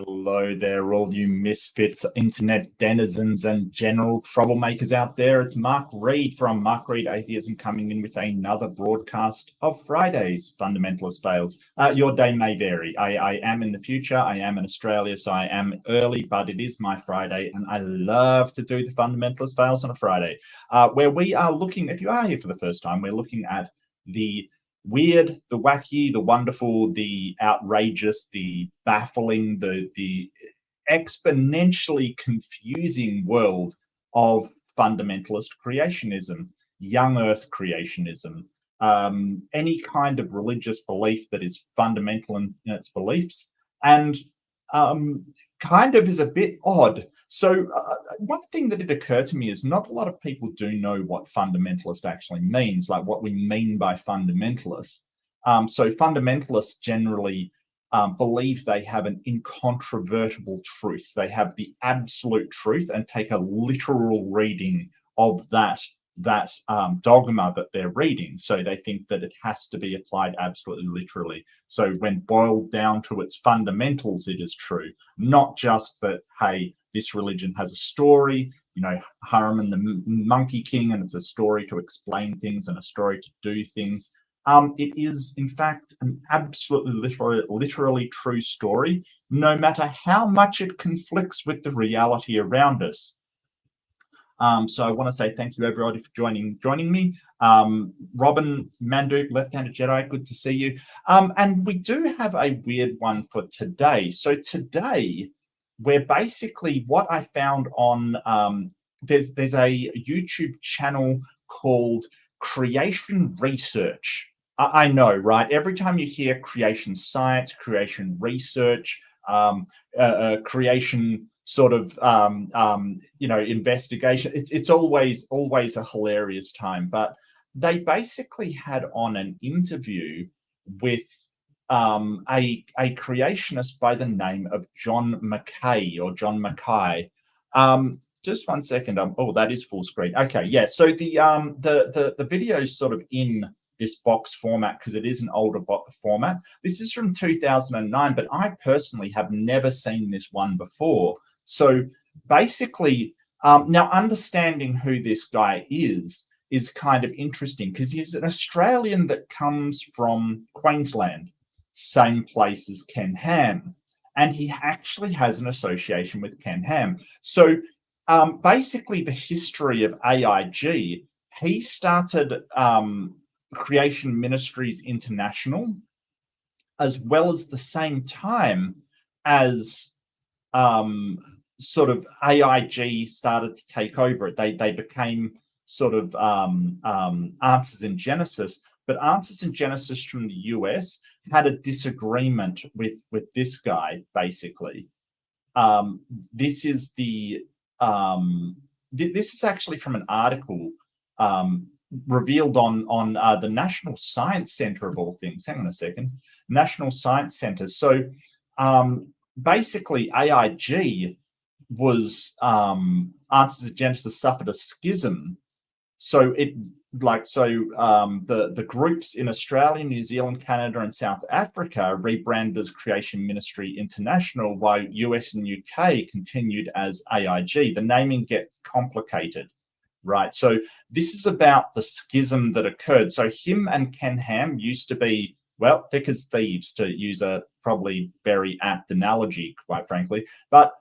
Hello there, all you misfits, internet denizens, and general troublemakers out there. It's Mark Reed from Mark Reed Atheism coming in with another broadcast of Friday's Fundamentalist Fails. Your day may vary. I am in the future. I am in Australia, so I am early, but it is my Friday, and I love to do the Fundamentalist Fails on a Friday, where we are looking, if you are here for the first time, we're looking at the weird, the wacky, the wonderful, the outrageous, the baffling, the exponentially confusing world of fundamentalist creationism, young earth creationism, any kind of religious belief that is fundamental in its beliefs, and kind of is a bit odd. So one thing that did occur to me is not a lot of people do know what fundamentalist actually means, like what we mean by fundamentalist. So fundamentalists generally believe they have an incontrovertible truth. They have the absolute truth and take a literal reading of that dogma that they're reading. So they think that it has to be applied absolutely literally. So when boiled down to its fundamentals, it is true, not just that, hey, this religion has a story, you know, Haram the Monkey King, and it's a story to explain things and a story to do things. It is, in fact, an absolutely literally true story, no matter how much it conflicts with the reality around us. So I want to say thank you, everybody, for joining me. Robin Mandu, Left-Handed Jedi, good to see you. And we do have a weird one for today. So today, we're basically, what I found on, there's a YouTube channel called Creation Research. I know, right? Every time you hear creation science, creation research, creation sort of investigation, it's always a hilarious time. But they basically had on an interview with a creationist by the name of John Mackay or John Mackay. Just 1 second. Oh, that is full screen. Okay, yeah. So the video is sort of in this box format because it is an older format. This is from 2009, but I personally have never seen this one before. So basically, now understanding who this guy is kind of interesting because he's an Australian that comes from Queensland, same place as Ken Ham, and he actually has an association with Ken Ham. So basically the history of AIG, he started Creation Ministries International, as well as the same time as sort of AIG started to take over it. They became sort of Answers in Genesis, but Answers in Genesis from the US had a disagreement with this guy, basically. This is actually from an article revealed on the National Science Center of all things. Hang on a second. National Science Center. So basically AIG was Answers in Genesis suffered a schism. So the groups in Australia, New Zealand, Canada, and South Africa rebranded as Creation Ministry International, while US and UK continued as AIG. The naming gets complicated, right? So this is about the schism that occurred. So him and Ken Ham used to be, well, thick as thieves, to use a probably very apt analogy, quite frankly. But,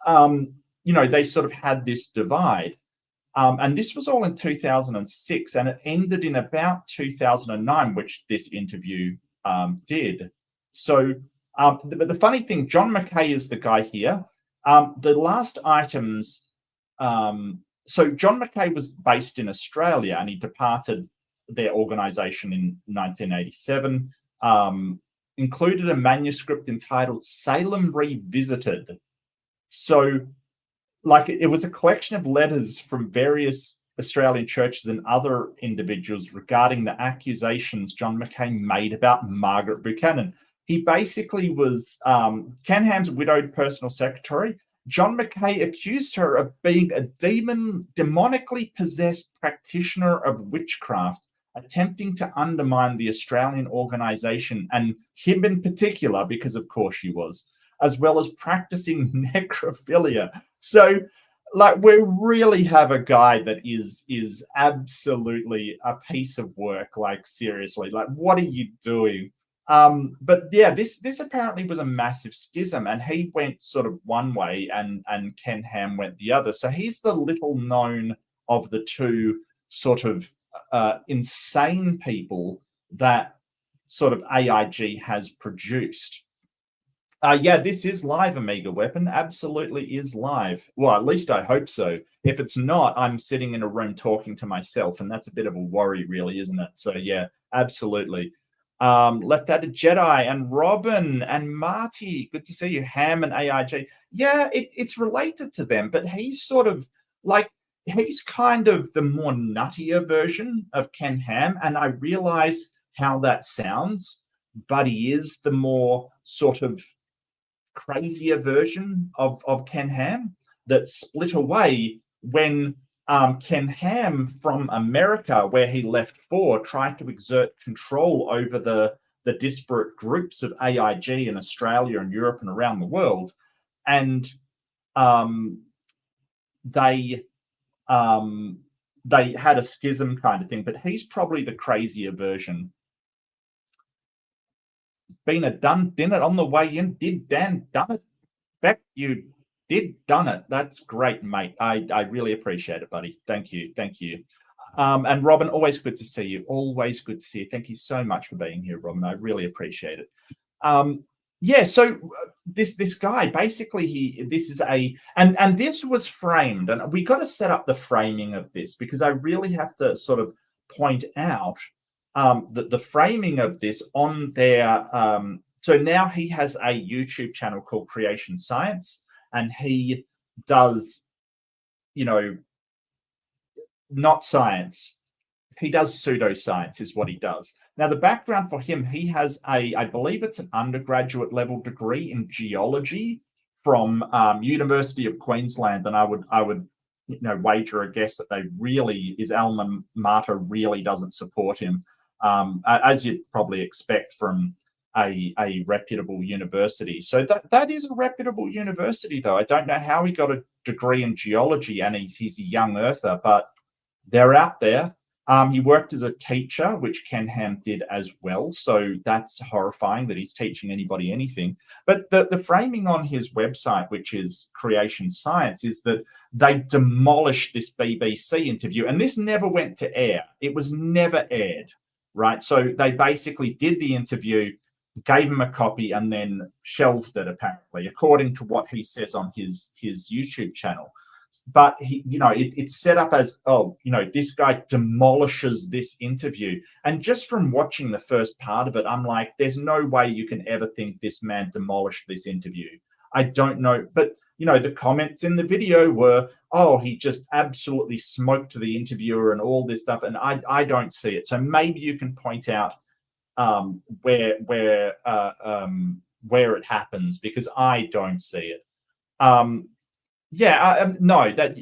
they sort of had this divide. And this was all in 2006, and it ended in about 2009, which this interview did. So the funny thing, John Mackay is the guy here. The last items, so John Mackay was based in Australia, and he departed their organization in 1987, included a manuscript entitled Salem Revisited. So it was a collection of letters from various Australian churches and other individuals regarding the accusations John Mackay made about Margaret Buchanan. He basically was Ken Ham's widowed personal secretary. John Mackay accused her of being a demonically possessed practitioner of witchcraft, attempting to undermine the Australian organisation, and him in particular, because of course she was. as well as practicing necrophilia. So, like, we really have a guy that is absolutely a piece of work. Like, seriously, like, what are you doing? But yeah, this apparently was a massive schism, and he went sort of one way, and Ken Ham went the other. So he's the little known of the two sort of insane people that sort of AIG has produced. Yeah, this is live, Amiga Weapon. Absolutely is live. Well, at least I hope so. If it's not, I'm sitting in a room talking to myself, and that's a bit of a worry, really, isn't it? So yeah, absolutely. Left Out a Jedi and Robin and Marty. Good to see you. Ham and AIG. Yeah, it's related to them, but he's sort of like, he's kind of the more nuttier version of Ken Ham, and I realize how that sounds, but he is the more sort of crazier version of Ken Ham that split away when Ken Ham from America, where he left for, tried to exert control over the disparate groups of AIG in Australia and Europe and around the world. And they had a schism kind of thing, but he's probably the crazier version. Been a done it on the way in. Did Dan done it? Beck, you did done it. That's great, mate. I really appreciate it, buddy. Thank you. And Robin, always good to see you. Always good to see you. Thank you so much for being here, Robin. I really appreciate it. Yeah, so this guy, basically, this is and this was framed, and we got to set up the framing of this, because I really have to sort of point out the framing of this on their so now he has a YouTube channel called Creation Science, and he does, not science. He does pseudoscience is what he does. Now, the background for him, he has I believe it's an undergraduate level degree in geology from University of Queensland, and I would wager a guess that his alma mater really doesn't support him, as you'd probably expect from a reputable university. So that is a reputable university, though. I don't know how he got a degree in geology, and he's a young earther, but they're out there. He worked as a teacher, which Ken Ham did as well. So that's horrifying that he's teaching anybody anything. But the framing on his website, which is Creation Science, is that they demolished this BBC interview, and this never went to air. It was never aired, right? So they basically did the interview, gave him a copy, and then shelved it, apparently, according to what he says on his YouTube channel. But it's set up as, this guy demolishes this interview. And just from watching the first part of it, I'm like, there's no way you can ever think this man demolished this interview. I don't know. But, the comments in the video were, oh, he just absolutely smoked the interviewer and all this stuff. And I don't see it. So maybe you can point out where it happens, because I don't see it. No, that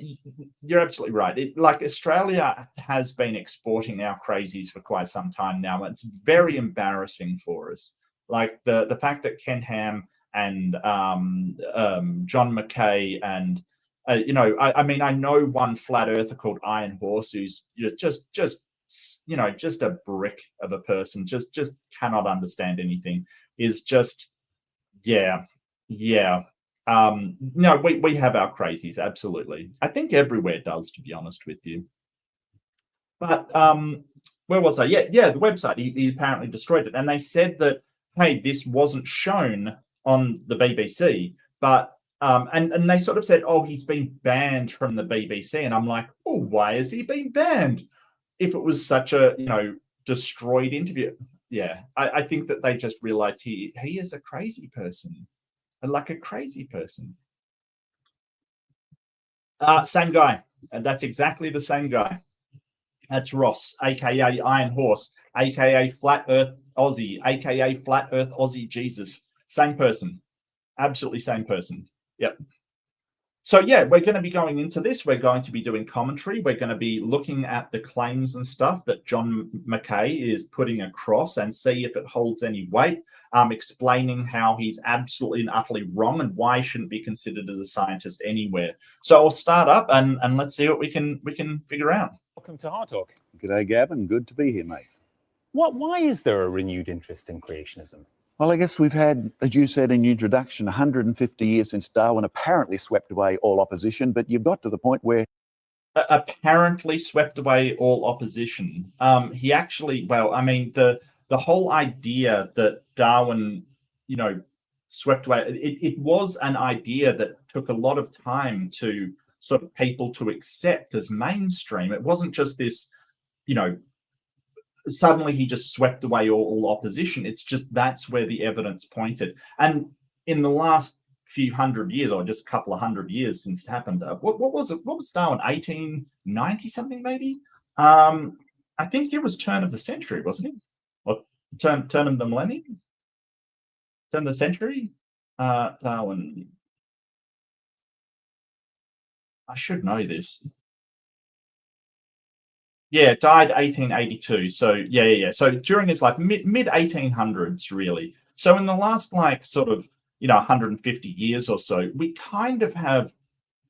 you're absolutely right. Australia has been exporting our crazies for quite some time now. It's very embarrassing for us. Like the fact that Ken Ham and John McKay and I know one flat earther called Iron Horse who's just a brick of a person, just cannot understand anything. Is just no, we have our crazies, absolutely. I think everywhere does, to be honest with you. But where was I? Yeah, the website. He apparently destroyed it, and they said that, hey, this wasn't shown on the BBC, but and they sort of said, oh, he's been banned from the BBC, and I'm like, oh, why has he been banned if it was such a destroyed interview? Yeah, I think that they just realized he is a crazy person. Like a crazy person. Same guy. And that's exactly the same guy. That's Ross, aka Iron Horse, aka Flat Earth Aussie, aka Flat Earth Aussie Jesus. Same person. Absolutely same person. Yep. So yeah, we're going to be going into this. We're going to be doing commentary. We're going to be looking at the claims and stuff that John McKay is putting across and see if it holds any weight. Explaining how he's absolutely and utterly wrong and why he shouldn't be considered as a scientist anywhere. So I'll start up and let's see what we can figure out. Welcome to Hard Talk. G'day, Gavin. Good to be here, mate. Why is there a renewed interest in creationism? Well, I guess we've had, as you said in your introduction, 150 years since Darwin apparently swept away all opposition, but you've got to the point where... Apparently swept away all opposition. He actually, well, I mean, the whole idea that Darwin, swept away, it was an idea that took a lot of time to sort of people to accept as mainstream. It wasn't just this, suddenly he just swept away all opposition. It's just that's where the evidence pointed. And in the last few hundred years, or just a couple of hundred years since it happened, what was it? What was Darwin? 1890 something maybe? I think it was turn of the century, wasn't he? Or turn of the millennium? Turn of the century? Darwin. I should know this. Yeah, died 1882. So yeah. So during his mid 1800s, really. So in the last sort of 150 years or so, we kind of have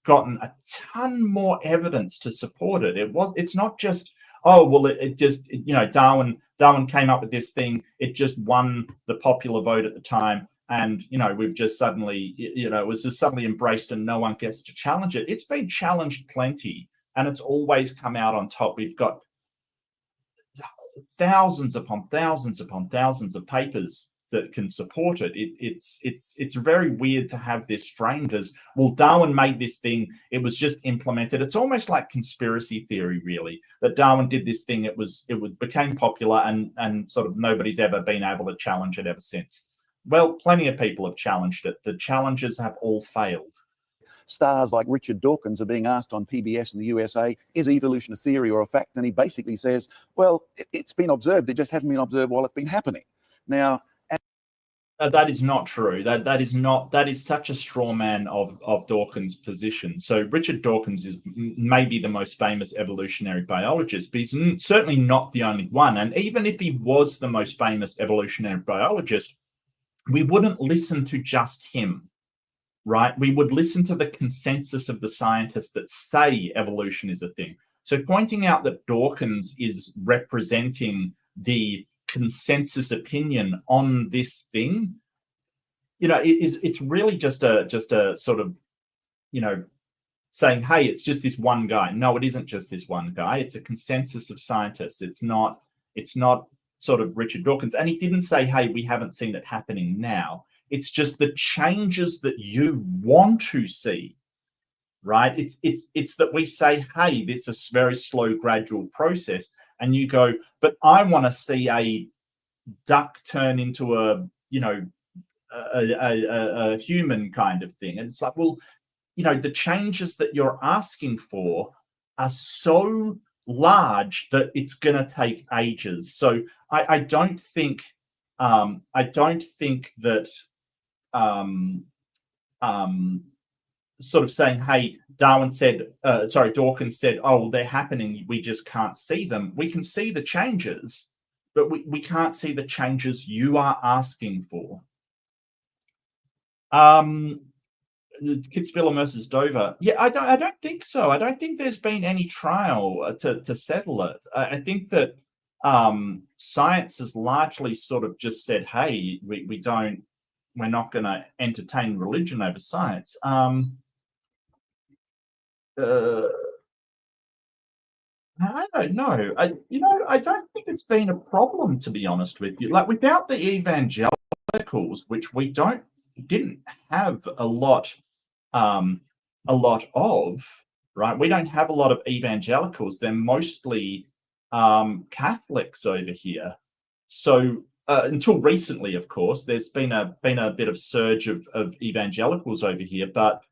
gotten a ton more evidence to support it. It's not just Darwin came up with this thing. It just won the popular vote at the time, and we've just suddenly it was just suddenly embraced, and no one gets to challenge it. It's been challenged plenty. And it's always come out on top. We've got thousands upon thousands upon thousands of papers that can support it. It's very weird to have this framed as, well, Darwin made this thing, it was just implemented. It's almost like conspiracy theory, really, that Darwin did this thing, it became popular, and sort of nobody's ever been able to challenge it ever since. Well, plenty of people have challenged it. The challenges have all failed. Stars like Richard Dawkins are being asked on PBS in the USA, is evolution a theory or a fact? And he basically says, well, it's been observed. It just hasn't been observed while it's been happening. Now, that is not true. That is such a straw man of Dawkins' position. So Richard Dawkins is maybe the most famous evolutionary biologist, but he's certainly not the only one. And even if he was the most famous evolutionary biologist, we wouldn't listen to just him. Right? We would listen to the consensus of the scientists that say evolution is a thing. So pointing out that Dawkins is representing the consensus opinion on this thing, it's really just a sort of, saying, hey, it's just this one guy. No, it isn't just this one guy. It's a consensus of scientists. It's not sort of Richard Dawkins. And he didn't say, hey, we haven't seen it happening now. It's just the changes that you want to see, right? It's that we say, hey, it's a very slow, gradual process. And you go, but I want to see a duck turn into a human kind of thing. And it's like, well, the changes that you're asking for are so large that it's going to take ages. So I don't think that sort of saying, hey, Dawkins said, oh, well, they're happening, we just can't see them. We can see the changes, but we can't see the changes you are asking for. Kidsville versus Dover. Yeah, I don't think so. I don't think there's been any trial to settle it. I think that science has largely sort of just said, hey, we're not going to entertain religion over science. I don't know. I don't think it's been a problem, to be honest with you. Like, without the evangelicals, which we didn't have a lot of, right? We don't have a lot of evangelicals. They're mostly Catholics over here. So until recently, of course, there's been a bit of surge of evangelicals over here, but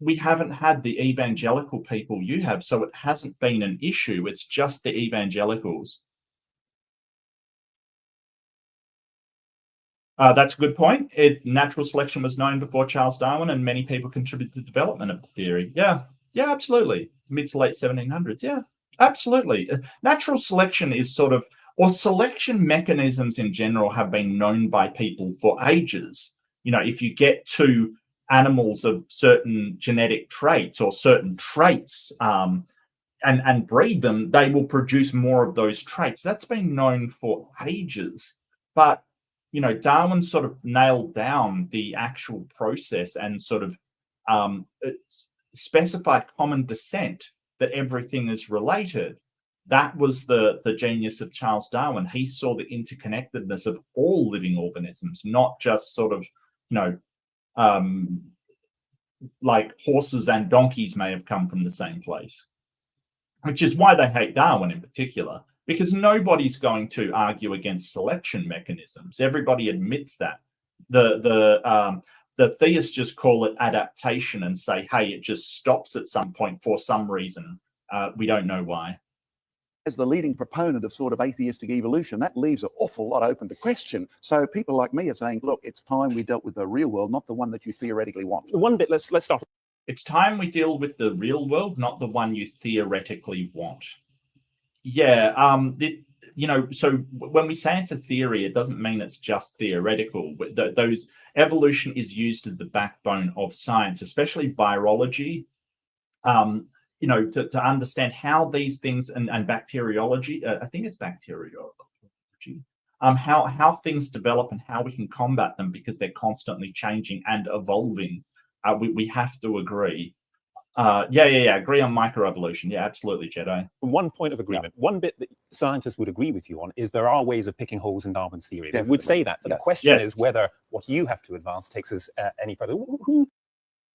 we haven't had the evangelical people you have, so it hasn't been an issue. It's just the evangelicals. That's a good point. Natural selection was known before Charles Darwin, and many people contributed to the development of the theory. Yeah, absolutely. Mid to late 1700s. Yeah, absolutely. Natural selection is sort of, or selection mechanisms in general have been known by people for ages. If you get two animals of certain genetic traits or certain traits and breed them, they will produce more of those traits. That's been known for ages. But Darwin sort of nailed down the actual process and sort of specified common descent, that everything is related. That was the genius of Charles Darwin. He saw the interconnectedness of all living organisms, not just sort of, like horses and donkeys may have come from the same place, which is why they hate Darwin in particular. Because nobody's going to argue against selection mechanisms. Everybody admits that. The theists just call it adaptation and say, hey, it just stops at some point for some reason. We don't know why. As the leading proponent of sort of atheistic evolution, that leaves an awful lot open to question. So people like me are saying, look, it's time we dealt with the real world, not the one that you theoretically want. One bit, let's start. It's time we deal with the real world, not the one you theoretically want. Yeah, so when we say it's a theory, it doesn't mean it's just theoretical. Those evolution is used as the backbone of science, especially virology. To understand how these things and bacteriology, I think it's bacteriology, how things develop and how we can combat them, because they're constantly changing and evolving. We have to agree. Agree on microevolution. Yeah, absolutely, Jedi. One point of agreement. Yeah. One bit that scientists would agree with you on is there are ways of picking holes in Darwin's theory. They would say that, but the question is whether what you have to advance takes us any further.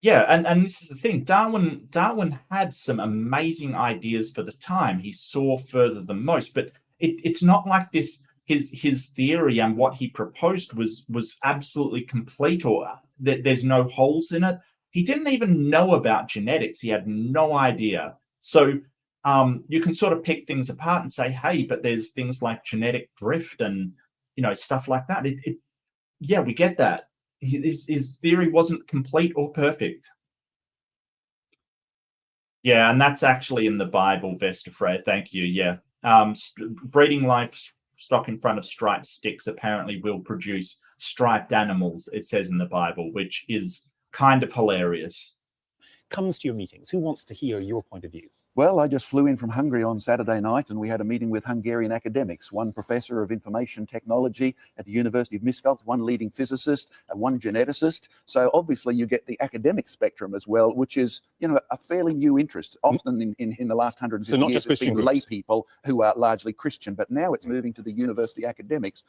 Yeah, and this is the thing. Darwin had some amazing ideas for the time. He saw further than most, but it's not like this. His theory and what he proposed was absolutely complete, or there's no holes in it. He didn't even know about genetics. He had no idea. So you can sort of pick things apart and say, hey, but there's things like genetic drift and, stuff like that. We get that. His theory wasn't complete or perfect. Yeah, and that's actually in the Bible, Vesterfred. Thank you. Yeah. Breeding livestock in front of striped sticks apparently will produce striped animals, it says in the Bible, which is kind of hilarious. Comes to your meetings. Who wants to hear your point of view? Well, I just flew in from Hungary on Saturday night, and we had a meeting with Hungarian academics, one professor of information technology at the University of Miskolc, one leading physicist, and one geneticist. So obviously you get the academic spectrum as well, which is, a fairly new interest. Often in the last 150 years, just it's been lay people who are largely Christian, but now it's moving to the university academics.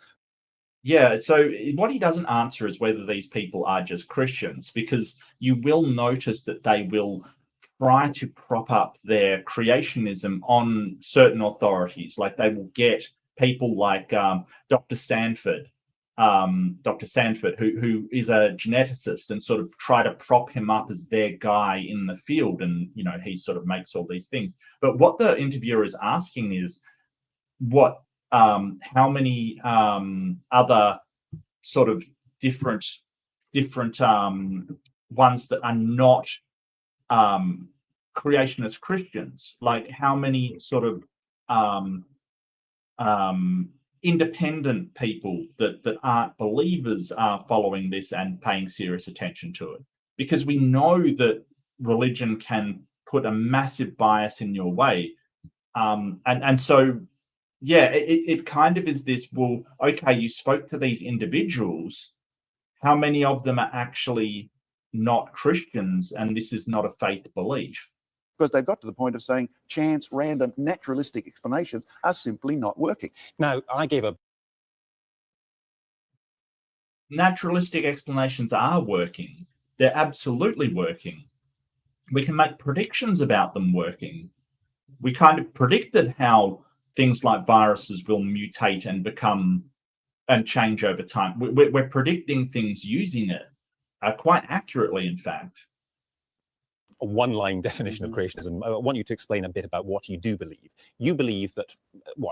Yeah, so what he doesn't answer is whether these people are just Christians, because you will notice that they will try to prop up their creationism on certain authorities. Like they will get people like Dr. Sanford, who is a geneticist, and sort of try to prop him up as their guy in the field. And, he sort of makes all these things. But what the interviewer is asking is how many other sort of different ones that are not creationist Christians, like how many sort of independent people that aren't believers are following this and paying serious attention to it, because we know that religion can put a massive bias in your way, and so it kind of is this, well, okay, you spoke to these individuals, how many of them are actually not Christians, and this is not a faith belief? Because they've got to the point of saying chance, random, naturalistic explanations are simply not working. Now, naturalistic explanations are working. They're absolutely working. We can make predictions about them working. We kind of predicted how things like viruses will mutate and become and change over time. We're predicting things using it quite accurately, in fact. one-line definition of creationism. I want you to explain a bit about what you do believe. You believe that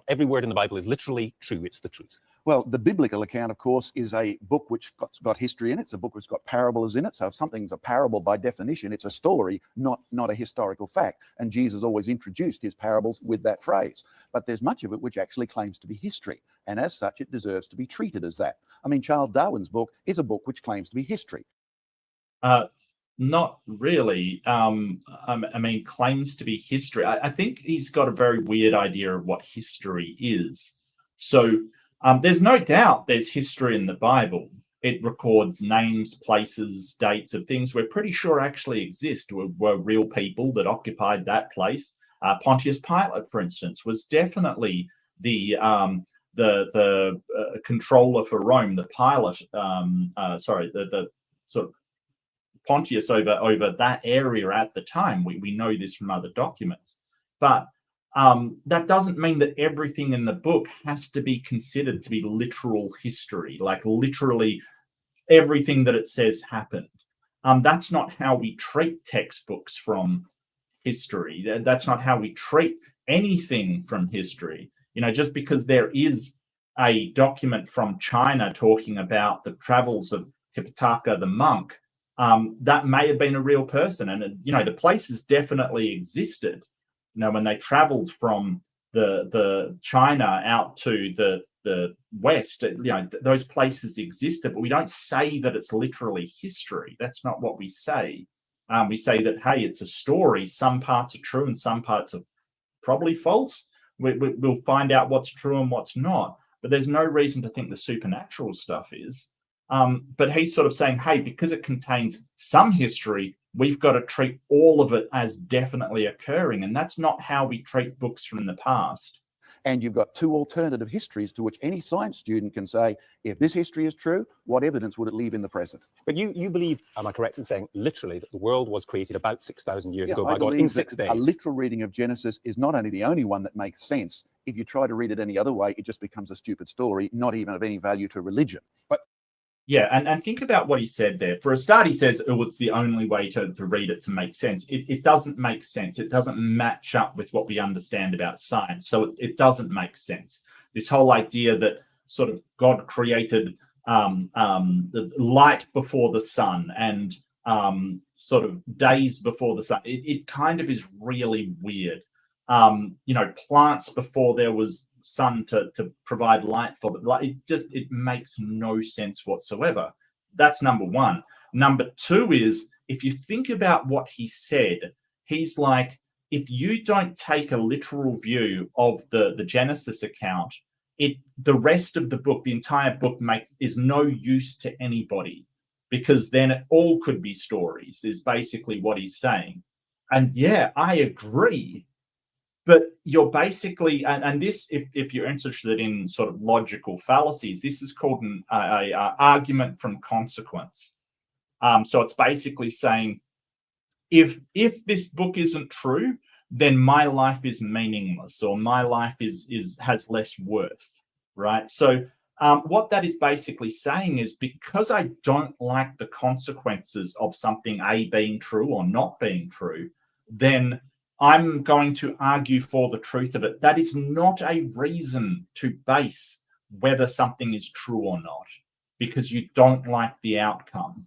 every word in the Bible is literally true. It's the truth. Well, the biblical account, of course, is a book which got history in it. It's a book which got parables in it. So if something's a parable by definition, it's a story, not a historical fact. And Jesus always introduced his parables with that phrase. But there's much of it which actually claims to be history. And as such, it deserves to be treated as that. I mean, Charles Darwin's book is a book which claims to be history. Not really. I mean, claims to be history. I think he's got a very weird idea of what history is. So there's no doubt there's history in the Bible. It records names, places, dates of things we're pretty sure actually exist, were real people that occupied that place. Pontius Pilate, for instance, was definitely the controller for Rome, the Pilate, the sort of Pontius over that area at the time. We know this from other documents. But that doesn't mean that everything in the book has to be considered to be literal history, like literally everything that it says happened. That's not how we treat textbooks from history. That's not how we treat anything from history. You know, just because there is a document from China talking about the travels of Tipitaka the monk, that may have been a real person. And, you know, the places definitely existed. You know, when they traveled from the China out to the West, you know, those places existed, but we don't say that it's literally history. That's not what we say. We say that, hey, it's a story. Some parts are true and some parts are probably false. We'll find out what's true and what's not. But there's no reason to think the supernatural stuff is. But he's sort of saying, hey, because it contains some history, we've got to treat all of it as definitely occurring. And that's not how we treat books from the past. And you've got two alternative histories to which any science student can say, if this history is true, what evidence would it leave in the present? But you believe, am I correct in saying literally that the world was created about 6,000 years ago by God in 6 days? A literal reading of Genesis is not only the only one that makes sense. If you try to read it any other way, it just becomes a stupid story, not even of any value to religion. But yeah, and think about what he said there. For a start, he says, oh, it's the only way to read it to make sense. It doesn't make sense. It doesn't match up with what we understand about science. So it doesn't make sense. This whole idea that sort of God created the light before the sun and sort of days before the sun, it kind of is really weird. You know, plants before there was sun to provide light for them. Like it makes no sense whatsoever. That's number one. Number two is, if you think about what he said, he's like, if you don't take a literal view of the Genesis account, the rest of the book, the entire book is no use to anybody, because then it all could be stories, is basically what he's saying. And yeah, I agree. But you're basically, and this, if you're interested in sort of logical fallacies, this is called an argument from consequence. So it's basically saying, if this book isn't true, then my life is meaningless, or my life has less worth, right? So what that is basically saying is, because I don't like the consequences of something A being true or not being true, then I'm going to argue for the truth of it. That is not a reason to base whether something is true or not, because you don't like the outcome.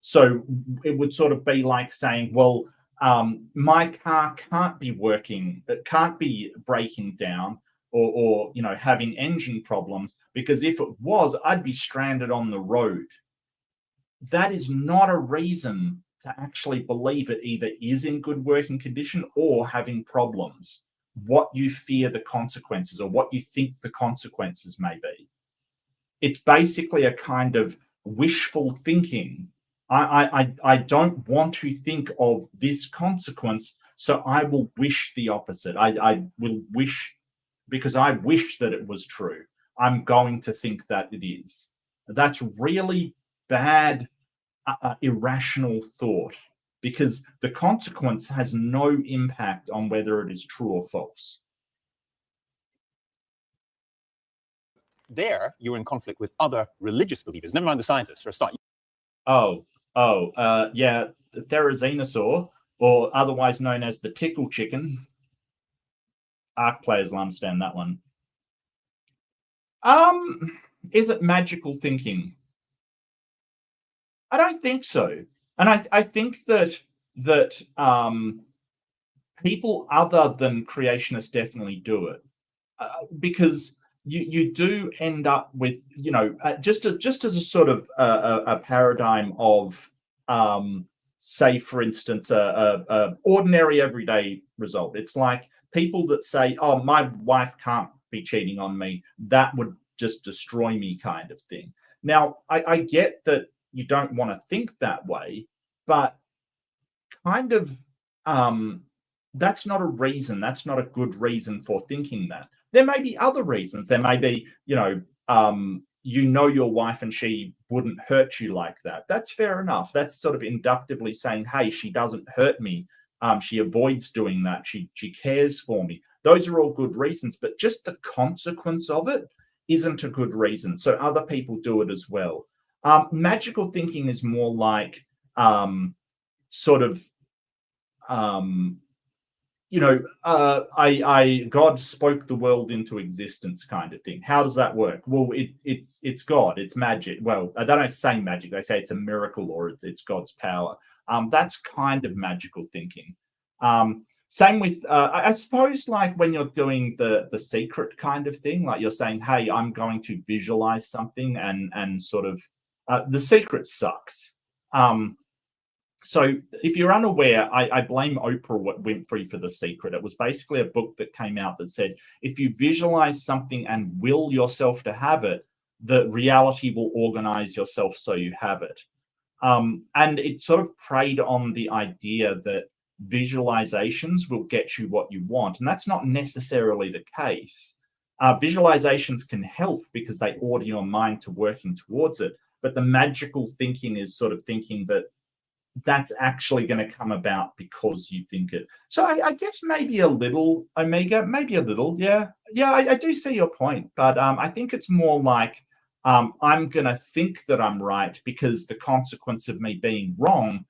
So it would sort of be like saying, well, my car can't be working, it can't be breaking down or you know, having engine problems, because if it was, I'd be stranded on the road. That is not a reason to actually believe it either is in good working condition or having problems. What you fear the consequences, or what you think the consequences may be. It's basically a kind of wishful thinking. I don't want to think of this consequence, so I will wish the opposite. I will wish, because I wish that it was true, I'm going to think that it is. That's really bad, irrational thought, because the consequence has no impact on whether it is true or false. There, you're in conflict with other religious believers. Never mind the scientists, for a start. Yeah, Therizinosaur, or otherwise known as the tickle chicken. Arc players will understand that one. Is it magical thinking? I don't think so. And I think that people other than creationists definitely do it, because you do end up with, you know, just as a sort of a paradigm of, say, for instance, a ordinary everyday result. It's like people that say, oh, my wife can't be cheating on me, that would just destroy me, kind of thing. Now, I get that you don't want to think that way, but kind of that's not a reason. That's not a good reason for thinking that. There may be other reasons. There may be, you know your wife and she wouldn't hurt you like that. That's fair enough. That's sort of inductively saying, hey, she doesn't hurt me. She avoids doing that. She cares for me. Those are all good reasons, but just the consequence of it isn't a good reason. So other people do it as well. Magical thinking is more like sort of, God spoke the world into existence kind of thing. How does that work? Well, it's God, it's magic. Well, they don't say magic, they say it's a miracle or it's God's power. That's kind of magical thinking. Same with, I suppose, like when you're doing the secret kind of thing, like you're saying, hey, I'm going to visualize something and sort of, the secret sucks. So if you're unaware, I blame Oprah Winfrey for The Secret. It was basically a book that came out that said, if you visualize something and will yourself to have it, the reality will organize yourself so you have it. And it sort of preyed on the idea that visualizations will get you what you want. And that's not necessarily the case. Visualizations can help because they order your mind to working towards it. But the magical thinking is sort of thinking that that's actually going to come about because you think it. So I guess maybe a little, Omega, maybe a little. Yeah, I do see your point. But I think it's more like I'm going to think that I'm right because the consequence of me being wrong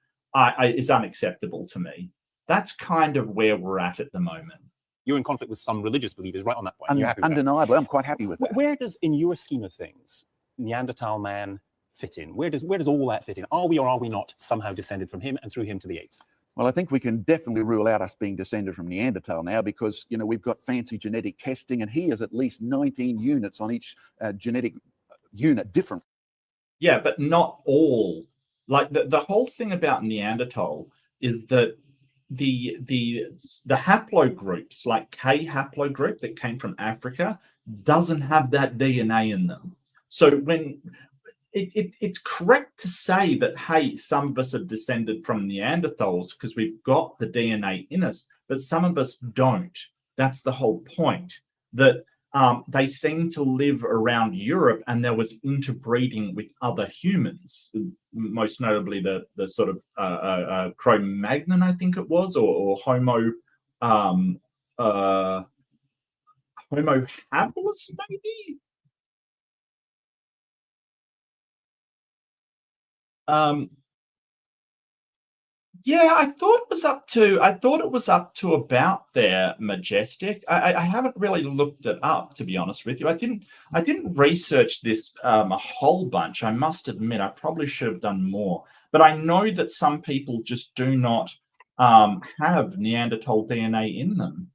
is unacceptable to me. That's kind of where we're at the moment. You're in conflict with some religious believers right on that point. You're happy with undeniably, I'm quite happy with that. Where does, in your scheme of things, Neanderthal man fit in? Where does all that fit in? Are we or are we not somehow descended from him and through him to the apes? Well, I think we can definitely rule out us being descended from Neanderthal now because, you know, we've got fancy genetic testing and he has at least 19 units on each genetic unit different. Yeah, but not all. Like the whole thing about Neanderthal is that the haplogroups, like K haplogroup that came from Africa, doesn't have that DNA in them. So when it's correct to say that, hey, some of us are descended from Neanderthals because we've got the DNA in us, but some of us don't. That's the whole point, that they seem to live around Europe and there was interbreeding with other humans, most notably the sort of Cro-Magnon, I think it was, or Homo habilis, maybe? Yeah, I thought it was up to about there, Majestic. I haven't really looked it up, to be honest with you. I didn't research this a whole bunch. I must admit, I probably should have done more. But I know that some people just do not have Neanderthal DNA in them.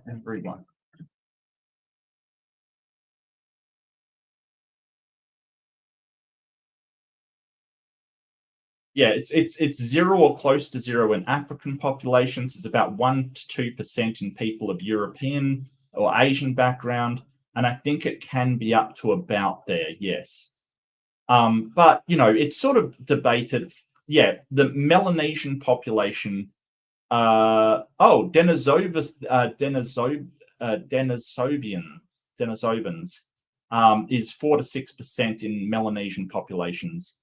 Everyone. Yeah, it's 0 or close to 0 in African populations. It's about 1 to 2% in people of European or Asian background, and I think it can be up to about there. Yes, but you know, it's sort of debated. Yeah, the Melanesian population. Denisovans is 4 to 6% in Melanesian populations.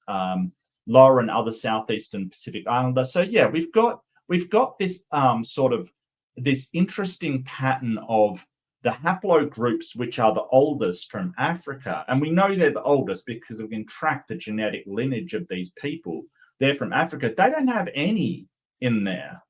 Lower and other Southeastern Pacific Islander. So yeah, we've got this sort of this interesting pattern of the haplogroups which are the oldest from Africa, and we know they're the oldest because we can track the genetic lineage of these people. They're from Africa. They don't have any in there,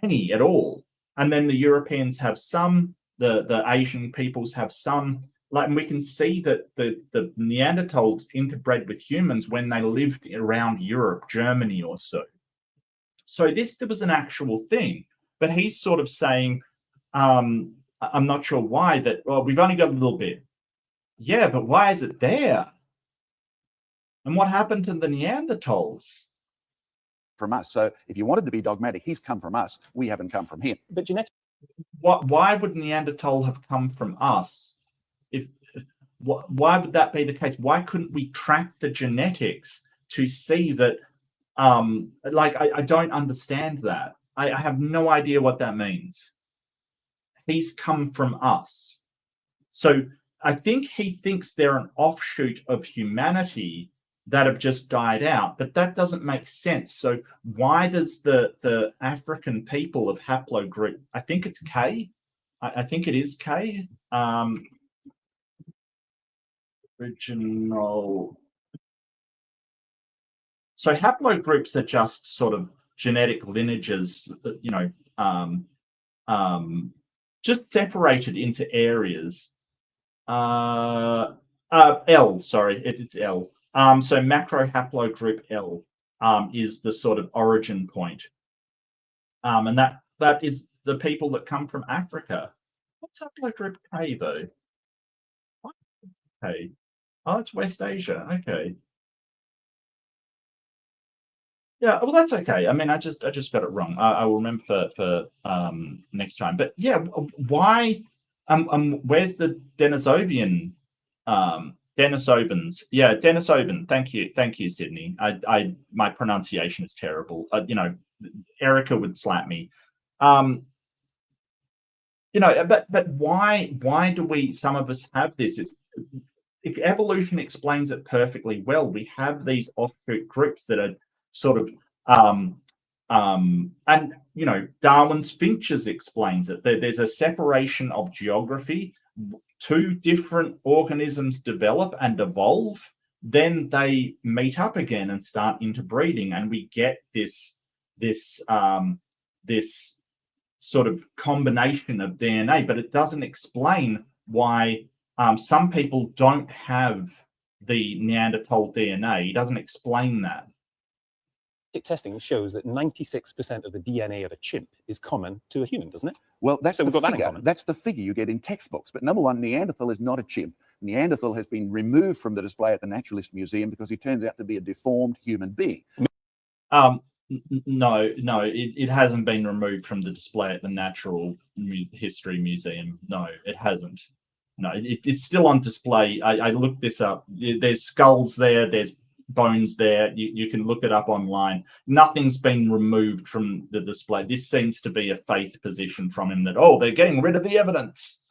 any at all. And then the Europeans have some, the Asian peoples have some. Like, and we can see that the Neanderthals interbred with humans when they lived around Europe, Germany or so. So there was an actual thing. But he's sort of saying, I'm not sure why, that, well, we've only got a little bit. Yeah, but why is it there? And what happened to the Neanderthals? From us. So if you wanted to be dogmatic, he's come from us. We haven't come from him. But why would Neanderthal have come from us? Why would that be the case? Why couldn't we track the genetics to see that? I don't understand that. I have no idea what that means. He's come from us. So I think he thinks they're an offshoot of humanity that have just died out, but that doesn't make sense. So why does the African people of haplogroup, I think it's K, I think it is K, original. So haplogroups are just sort of genetic lineages, just separated into areas. L, sorry, it's L. So macro haplogroup L is the sort of origin point. And that is the people that come from Africa. What's haplogroup K though? Okay. Oh, it's West Asia. Okay. Yeah, well, that's okay. I mean, I just got it wrong. I will remember for next time. But yeah, why? Where's the Denisovian? Denisovans. Yeah, Denisovan. Thank you, Sydney. My pronunciation is terrible. Erica would slap me. But why do some of us have this? Evolution explains it perfectly well. We have these offshoot groups that are sort of Darwin's finches explains it. There's a separation of geography. Two different organisms develop and evolve, then they meet up again and start interbreeding, and we get this sort of combination of DNA. But it doesn't explain why some people don't have the Neanderthal DNA. It doesn't explain that. Testing shows that 96% of the DNA of a chimp is common to a human, doesn't it? Well, that's the figure. That's the figure you get in textbooks. But number one, Neanderthal is not a chimp. Neanderthal has been removed from the display at the Naturalist Museum because he turns out to be a deformed human being. No, it hasn't been removed from the display at the Natural History Museum. No, it hasn't. No, it's still on display. I looked this up. There's skulls there. There's bones there. You can look it up online. Nothing's been removed from the display. This seems to be a faith position from him that, they're getting rid of the evidence.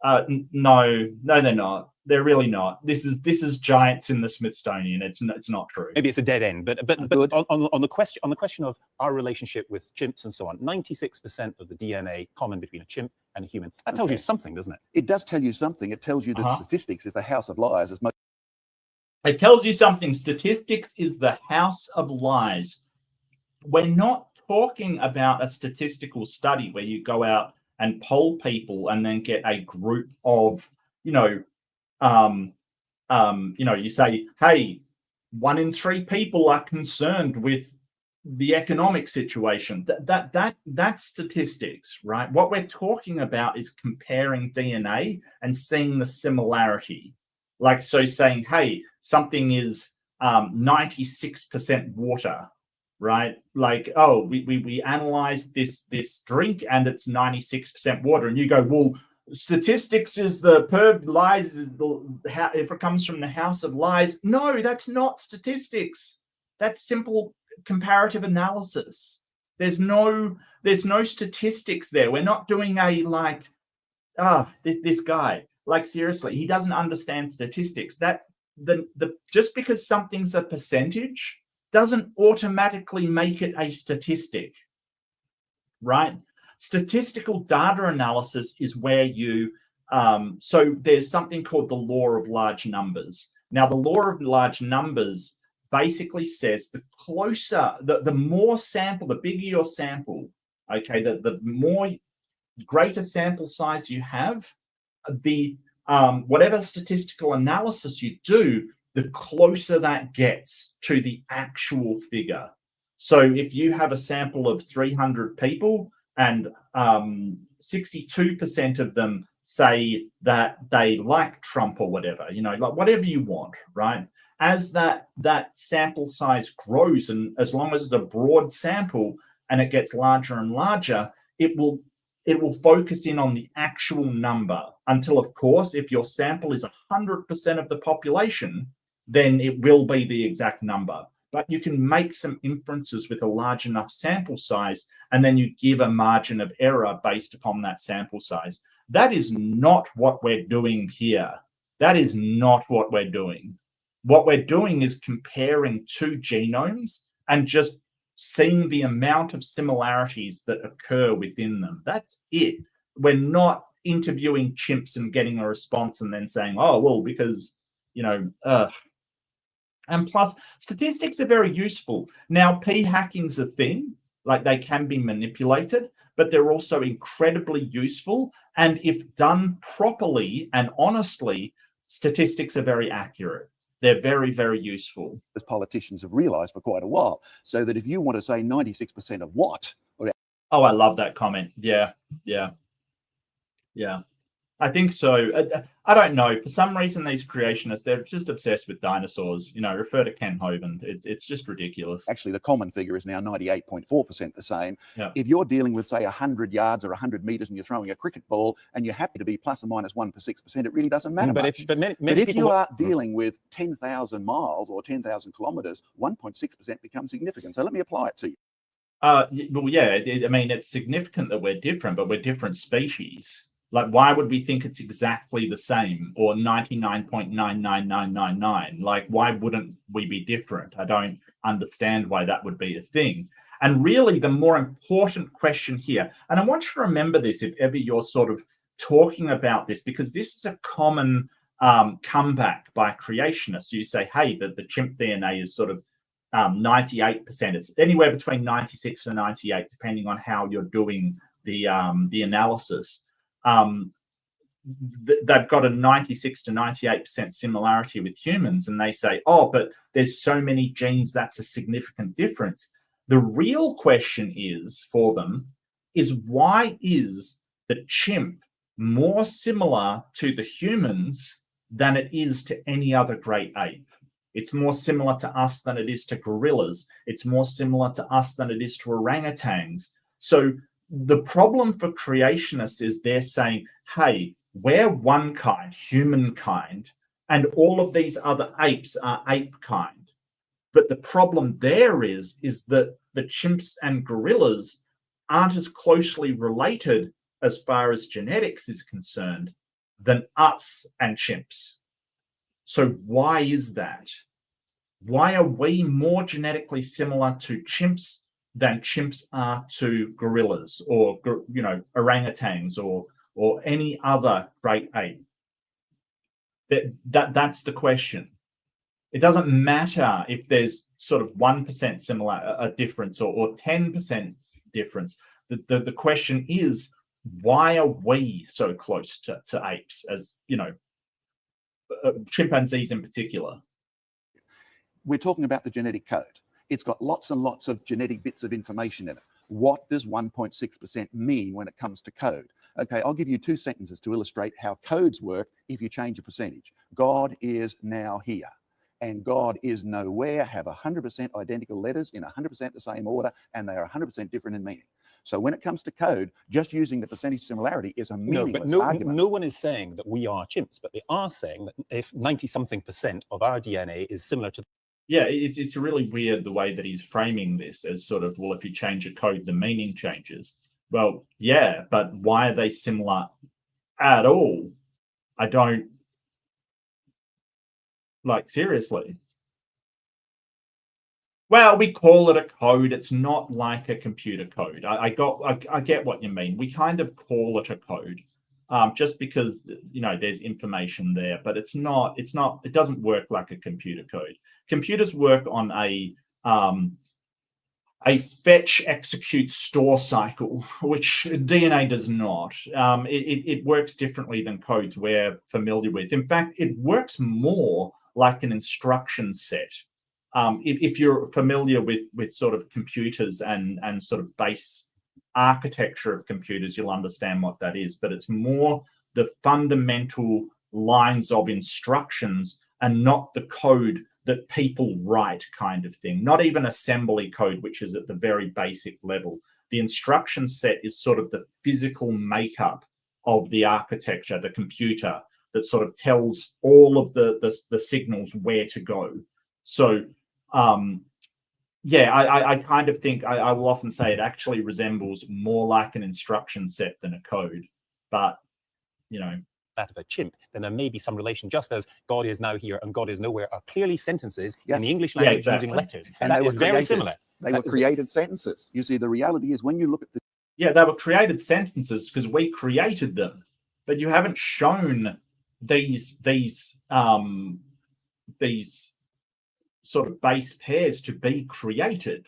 No, they're not. They're really not. This is giants in the Smithsonian. It's not true. Maybe it's a dead end. But on the question of our relationship with chimps and so on, 96% of the DNA common between a chimp and a human. That tells you something, doesn't it? It does tell you something. It tells you that statistics is the house of lies. It tells you something. Statistics is the house of lies. We're not talking about a statistical study where you go out and poll people and then get a group of, you say, hey, 1 in 3 people are concerned with the economic situation. That's statistics, right? What we're talking about is comparing DNA and seeing the similarity. Like, so saying, hey, something is 96% water, right? Like, we analyzed this drink and it's 96% water. And you go, well, statistics is the lies, if it comes from the house of lies. No, that's not statistics. That's simple comparative analysis. There's no statistics there. We're not doing this guy. Like, seriously, he doesn't understand statistics. Just because something's a percentage doesn't automatically make it a statistic, right? Statistical data analysis is where you, so there's something called the law of large numbers. Now, the law of large numbers basically says the closer, the more sample, the bigger your sample, okay, the more greater sample size you have, the whatever statistical analysis you do, the closer that gets to the actual figure. So if you have a sample of 300 people and 62% of them say that they like Trump or whatever, you know, like whatever you want, right? As that sample size grows, and as long as it's a broad sample and it gets larger and larger, it will focus in on the actual number until, of course, if your sample is 100% of the population, then it will be the exact number. But you can make some inferences with a large enough sample size, and then you give a margin of error based upon that sample size. That is not what we're doing here. That is not what we're doing. What we're doing is comparing two genomes and just seeing the amount of similarities that occur within them. That's it. We're not interviewing chimps and getting a response and then saying, oh, well, because, you know, and plus, statistics are very useful. Now, p-hacking's a thing, like they can be manipulated, but they're also incredibly useful. And if done properly and honestly, statistics are very accurate. They're very, very useful. As politicians have realized for quite a while. So that if you want to say 96% of what? Oh, I love that comment. Yeah. I think so. I don't know. For some reason, these creationists, they're just obsessed with dinosaurs. You know, refer to Ken Hovind. It's just ridiculous. Actually, the common figure is now 98.4% the same. Yeah. If you're dealing with, say, 100 yards or 100 meters and you're throwing a cricket ball and you're happy to be plus or minus 1 per 6%, it really doesn't matter much. But if you are dealing with 10,000 miles or 10,000 kilometers, 1.6% becomes significant. So let me apply it to you. Well, yeah, I mean, it's significant that we're different, but we're different species. Like, why would we think it's exactly the same or 99.99999? Like, why wouldn't we be different? I don't understand why that would be a thing. And really, the more important question here, and I want you to remember this if ever you're sort of talking about this, because this is a common comeback by creationists. You say, hey, the chimp DNA is sort of 98%. It's anywhere between 96 and 98, depending on how you're doing the analysis. They've got a 96 to 98% similarity with humans, and they say, oh, but there's so many genes, that's a significant difference. The real question is for them is, why is the chimp more similar to the humans than it is to any other great ape? It's more similar to us than it is to gorillas. It's more similar to us than it is to orangutans. So the problem for creationists is they're saying, hey, we're one kind, humankind, and all of these other apes are ape kind. But the problem there is that the chimps and gorillas aren't as closely related as far as genetics is concerned than us and chimps. So why is that? Why are we more genetically similar to chimps than chimps are to gorillas or, you know, orangutans or any other great ape? That's the question. It doesn't matter if there's sort of 1% similar a difference or 10% difference. The question is, why are we so close to apes, as you know, chimpanzees in particular? We're talking about the genetic code. It's got lots and lots of genetic bits of information in it. What does 1.6% mean when it comes to code? Okay, I'll give you 2 sentences to illustrate how codes work if you change a percentage. God is now here, and God is nowhere have 100% identical letters in 100% the same order, and they are 100% different in meaning. So when it comes to code, just using the percentage similarity is a meaningless argument. No one is saying that we are chimps, but they are saying that if 90-something% of our DNA is similar to... Yeah, it's really weird the way that he's framing this as sort of, well, if you change a code, the meaning changes. Well, yeah, but why are they similar at all? I don't, like, seriously. Well, we call it a code. It's not like a computer code. I get what you mean. We kind of call it a code. just because, you know, there's information there, but it doesn't work like a computer code. Computers work on a fetch, execute, store cycle, which DNA does not. It works differently than codes we're familiar with. In fact, it works more like an instruction set. If you're familiar with sort of computers and sort of base architecture of computers, you'll understand what that is. But it's more the fundamental lines of instructions and not the code that people write, kind of thing. Not even assembly code, which is at the very basic level. The instruction set is sort of the physical makeup of the architecture, the computer, that sort of tells all of the signals where to go. So yeah, I kind of think I will often say it actually resembles more like an instruction set than a code. But, you know, that of a chimp, then there may be some relation, just as God is now here and God is nowhere are clearly sentences in the English language using letters. And that they were is very similar. They were created sentences. You see, the reality is when you look at the... Yeah, they were created sentences because we created them. But you haven't shown these sort of base pairs to be created.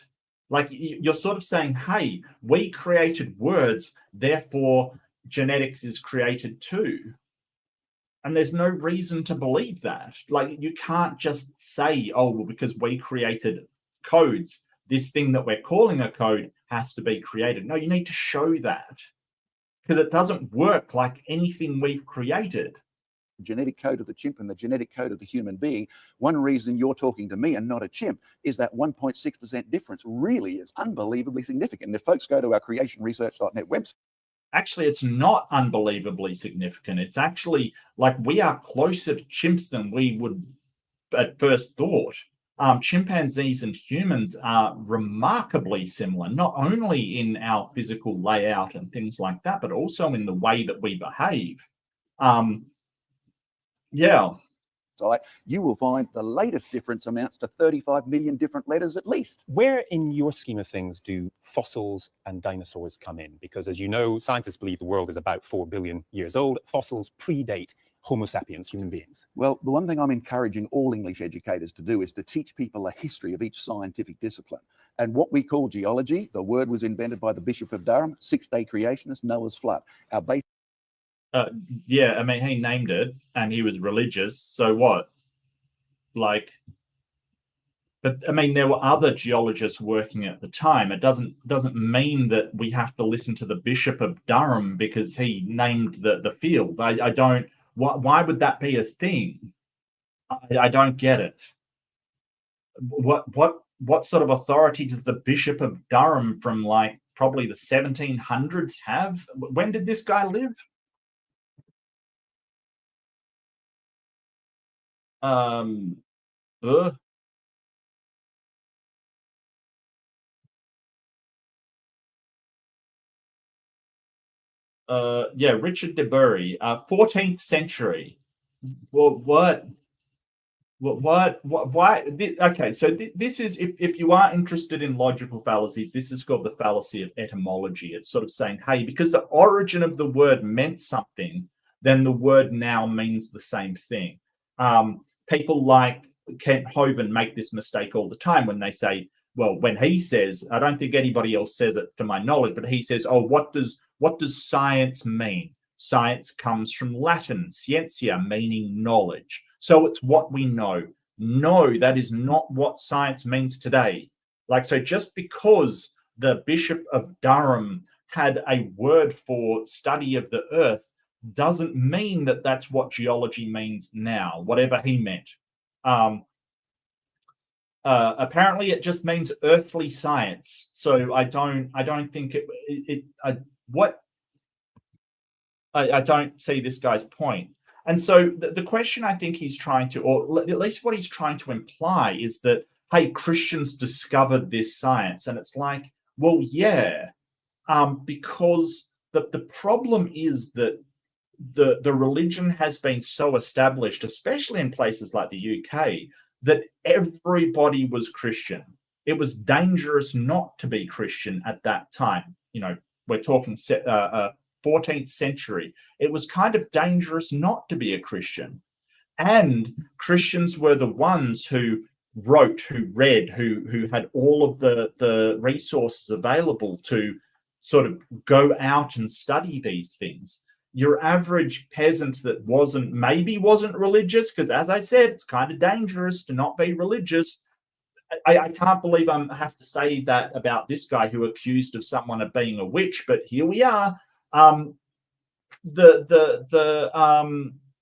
Like, you're sort of saying, hey, we created words, therefore genetics is created too. And there's no reason to believe that. Like, you can't just say, oh, well, because we created codes, this thing that we're calling a code has to be created. No, you need to show that, because it doesn't work like anything we've created. Genetic code of the chimp and the genetic code of the human being, one reason you're talking to me and not a chimp is that 1.6% difference really is unbelievably significant. And if folks go to our creationresearch.net website, actually, it's not unbelievably significant. It's actually like we are closer to chimps than we would at first thought. Chimpanzees and humans are remarkably similar, not only in our physical layout and things like that, but also in the way that we behave. Yeah. So you will find the latest difference amounts to 35 million different letters at least. Where in your scheme of things do fossils and dinosaurs come in? Because as you know, scientists believe the world is about 4 billion years old. Fossils predate Homo sapiens, human beings. Well, the one thing I'm encouraging all English educators to do is to teach people a history of each scientific discipline. And what we call geology, the word was invented by the Bishop of Durham, six-day creationist, Noah's flood. Our base... yeah, I mean, he named it and he was religious. So what? Like, but I mean, there were other geologists working at the time. It doesn't mean that we have to listen to the Bishop of Durham because he named the field. I don't. Why would that be a thing? I don't get it. What sort of authority does the Bishop of Durham from like probably the 1700s have? When did this guy live? Yeah, Richard de Bury, 14th century. Well, what? Why? Okay, so this is, if you are interested in logical fallacies, this is called the fallacy of etymology. It's sort of saying, hey, because the origin of the word meant something, then the word now means the same thing. People like Kent Hovind make this mistake all the time when they say, well, when he says, I don't think anybody else says it to my knowledge, but he says, oh, what does science mean? Science comes from Latin, scientia, meaning knowledge. So it's what we know. No, that is not what science means today. Like, so just because the Bishop of Durham had a word for study of the earth doesn't mean that that's what geology means now, whatever he meant. Apparently it just means earthly science. So I don't think I don't see this guy's point. And so the question I think he's trying to, or at least what he's trying to imply, is that, hey, Christians discovered this science. And it's like, well, yeah, because the problem is that the religion has been so established, especially in places like the UK, that everybody was Christian. It was dangerous not to be Christian at that time. You know, we're talking 14th century, it was kind of dangerous not to be a Christian. And Christians were the ones who wrote, who read, who had all of the resources available to sort of go out and study these things. Your average peasant that maybe wasn't religious, because as I said, it's kind of dangerous to not be religious. I can't believe I have to say that about this guy who accused of someone of being a witch, but here we are.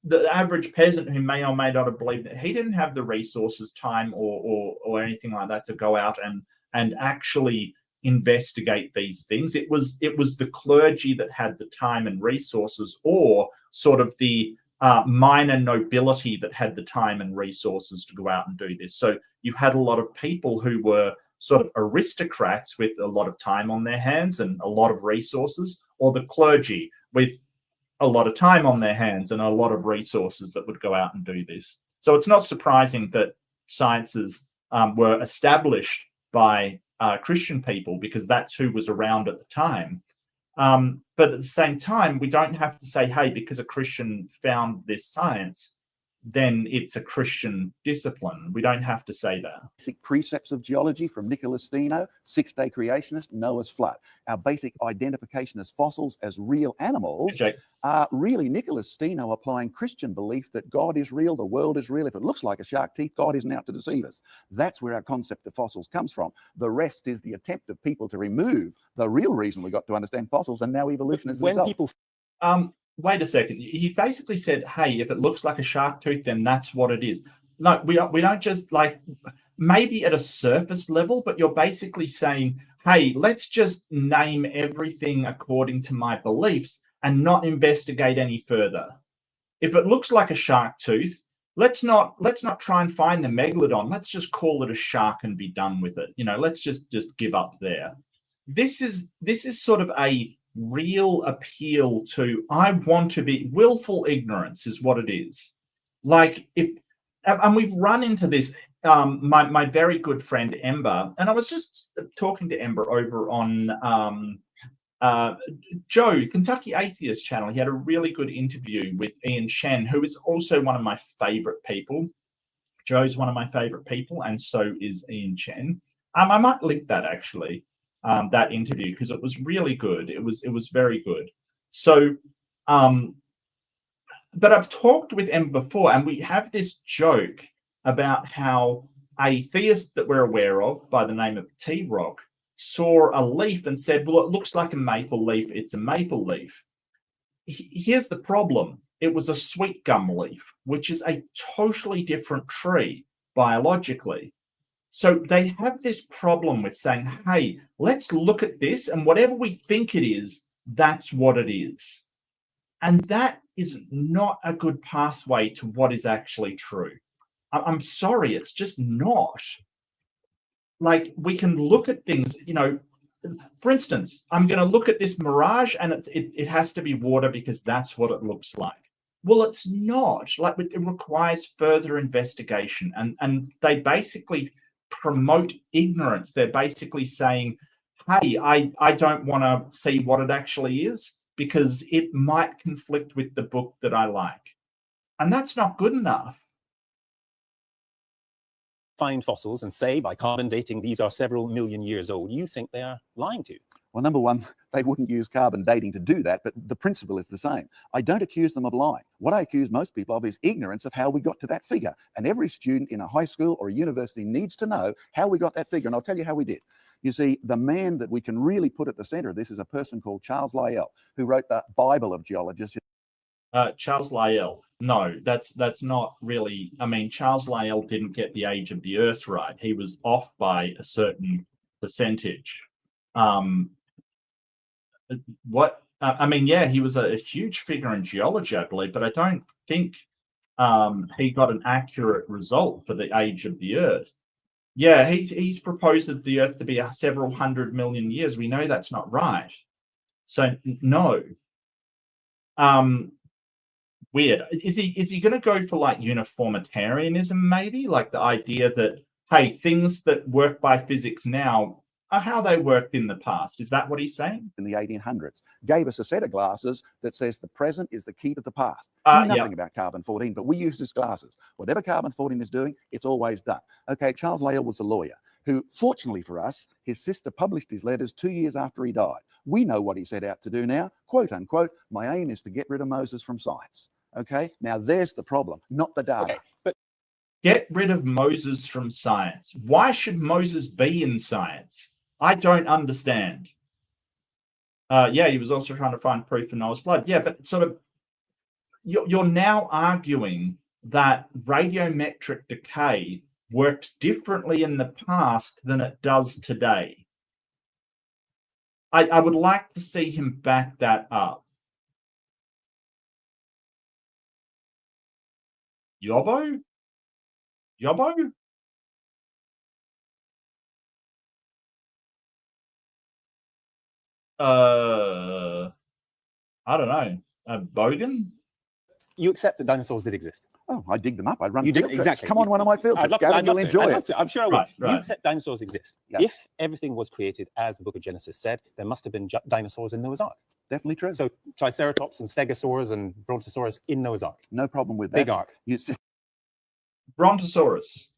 The average peasant who may or may not have believed that, he didn't have the resources, time, or anything like that to go out and actually investigate these things. It was the clergy that had the time and resources, or sort of the minor nobility that had the time and resources to go out and do this. So you had a lot of people who were sort of aristocrats with a lot of time on their hands and a lot of resources, or the clergy with a lot of time on their hands and a lot of resources that would go out and do this. So it's not surprising that sciences were established by Christian people, because that's who was around at the time. But at the same time, we don't have to say, hey, because a Christian found this science, then it's a Christian discipline. We don't have to say that. Basic precepts of geology from Nicholas Steno, Six-Day Creationist, Noah's Flood. Our basic identification as fossils, as real animals, are really Nicholas Steno applying Christian belief that God is real, the world is real. If it looks like a shark teeth, God isn't out to deceive us. That's where our concept of fossils comes from. The rest is the attempt of people to remove the real reason we got to understand fossils, and now evolution is the result. Wait a second. He basically said, hey, if it looks like a shark tooth, then that's what it is. No, we don't just, like, maybe at a surface level, but you're basically saying, hey, let's just name everything according to my beliefs and not investigate any further. If it looks like a shark tooth, let's not try and find the megalodon. Let's just call it a shark and be done with it. Let's just give up there. This is sort of a real appeal to, I want to be, willful ignorance is what it is. Like, and we've run into this, my very good friend Ember, and I was just talking to Ember over on Joe, Kentucky Atheist channel. He had a really good interview with Ian Shen, who is also one of my favorite people. Joe's one of my favorite people, and so is Ian Shen. I might link that actually. That interview, because it was really good. It was very good. So, but I've talked with Em before, and we have this joke about how a theist that we're aware of by the name of T-Rock saw a leaf and said, well, it looks like a maple leaf. It's a maple leaf. Here's the problem. It was a sweet gum leaf, which is a totally different tree biologically. So they have this problem with saying, hey, let's look at this, and whatever we think it is, that's what it is. And that is not a good pathway to what is actually true. I'm sorry, it's just not. Like, we can look at things, for instance, I'm going to look at this mirage, and it has to be water because that's what it looks like. Well, it's not. Like, it requires further investigation, and they basically promote ignorance. They're basically saying, hey, I don't want to see what it actually is because it might conflict with the book that I like. And that's not good enough. Find fossils and say by carbon dating these are several million years old, you think they are lying to you? Well, number one, they wouldn't use carbon dating to do that, but the principle is the same. I don't accuse them of lying. What I accuse most people of is ignorance of how we got to that figure. And every student in a high school or a university needs to know how we got that figure. And I'll tell you how we did. You see, the man that we can really put at the center of this is a person called Charles Lyell, who wrote the Bible of geologists. Charles Lyell. No, that's not really. I mean, Charles Lyell didn't get the age of the Earth right. He was off by a certain percentage. Yeah, he was a huge figure in geology, I believe, but I don't think he got an accurate result for the age of the Earth. Yeah, he's proposed the Earth to be several 100 million years. We know that's not right. So no. Weird. Is he going to go for like uniformitarianism, maybe? Like the idea that, hey, things that work by physics now How they worked in the past. Is that what he's saying? In the 1800s, gave us a set of glasses that says the present is the key to the past. Nothing about carbon-14, but we use these glasses. Whatever carbon-14 is doing, it's always done. Okay, Charles Lyell was a lawyer who, fortunately for us, his sister published his letters 2 years after he died. We know what he set out to do now, quote unquote, my aim is to get rid of Moses from science. Okay, now there's the problem, not the data. Okay, but get rid of Moses from science. Why should Moses be in science? I don't understand. Yeah, he was also trying to find proof for Noah's flood. Yeah, but sort of, you're now arguing that radiometric decay worked differently in the past than it does today. I would like to see him back that up. Yobbo? Yobbo? I don't know. Bogan? You accept that dinosaurs did exist. Oh, I dig them up. I'd run You field dig, trips. exactly. Come on one of my field trips. Gavin, you'll enjoy it. I'm sure I would. Right. You accept dinosaurs exist. Yeah. If everything was created as the book of Genesis said, there must have been dinosaurs in Noah's Ark. Definitely true. So Triceratops and Stegosaurus and Brontosaurus in Noah's Ark. No problem with that. Big Ark. You see, Brontosaurus.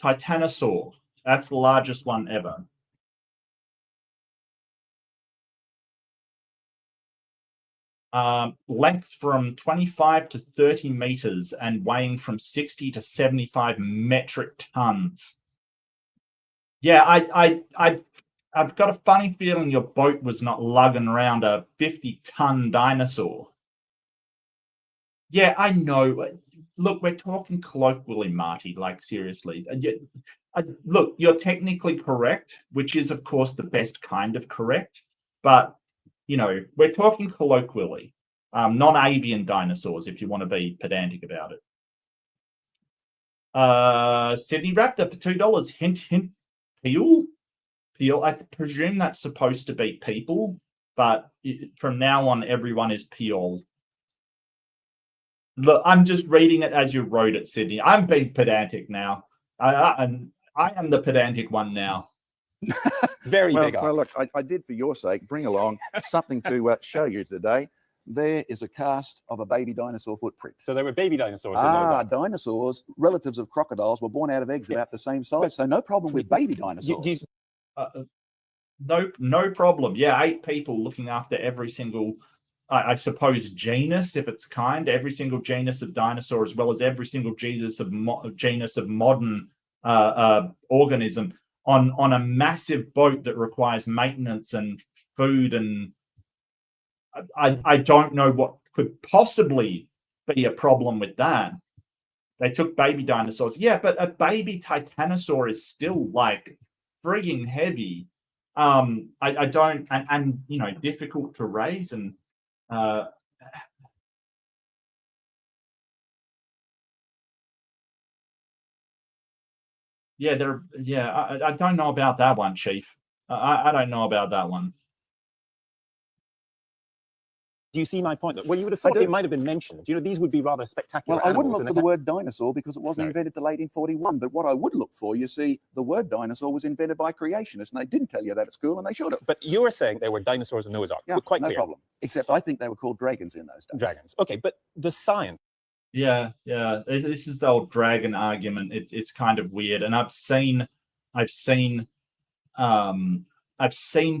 Titanosaur. That's the largest one ever. Length from 25 to 30 meters and weighing from 60 to 75 metric tons. Yeah, I've got a funny feeling your boat was not lugging around a 50-ton dinosaur. Yeah, I know. Look, we're talking colloquially, Marty, like seriously. Look, you're technically correct, which is, of course, the best kind of correct. But, you know, we're talking colloquially. Non-avian dinosaurs, if you want to be pedantic about it. Sydney Raptor for $2. Hint, hint. Peel? I presume that's supposed to be people, but from now on, everyone is Peel. Look, I'm just reading it as you wrote it, Sydney. I'm being pedantic now. I am the pedantic one now. Very big. Well, look, I did for your sake bring along something to show you today. There is a cast of a baby dinosaur footprint. So there were baby dinosaurs in Noah's Ark. Dinosaurs, relatives of crocodiles, were born out of eggs about the same size. So no problem with baby dinosaurs. No problem. Yeah, 8 people looking after every single, I suppose, genus, if it's kind, every single genus of dinosaur, as well as every single genus of modern organism on a massive boat that requires maintenance and food. And I don't know what could possibly be a problem with that. They took baby dinosaurs. Yeah, but a baby titanosaur is still like frigging heavy. I don't, and you know, difficult to raise, and yeah, I don't know about that one, Chief. I don't know about that one. Do you see my point? Well, you would have thought it might have been mentioned. You know, these would be rather spectacular. Well, I wouldn't look for the word dinosaur because it wasn't invented till 1841. But what I would look for, you see, the word dinosaur was invented by creationists, and they didn't tell you that at school, and they should have. But you were saying there were dinosaurs in Noah's Ark. Yeah, quite no clear. problem. Except I think they were called dragons in those days. Dragons. Okay, but the science. Yeah. This is the old dragon argument. It's kind of weird, and I've seen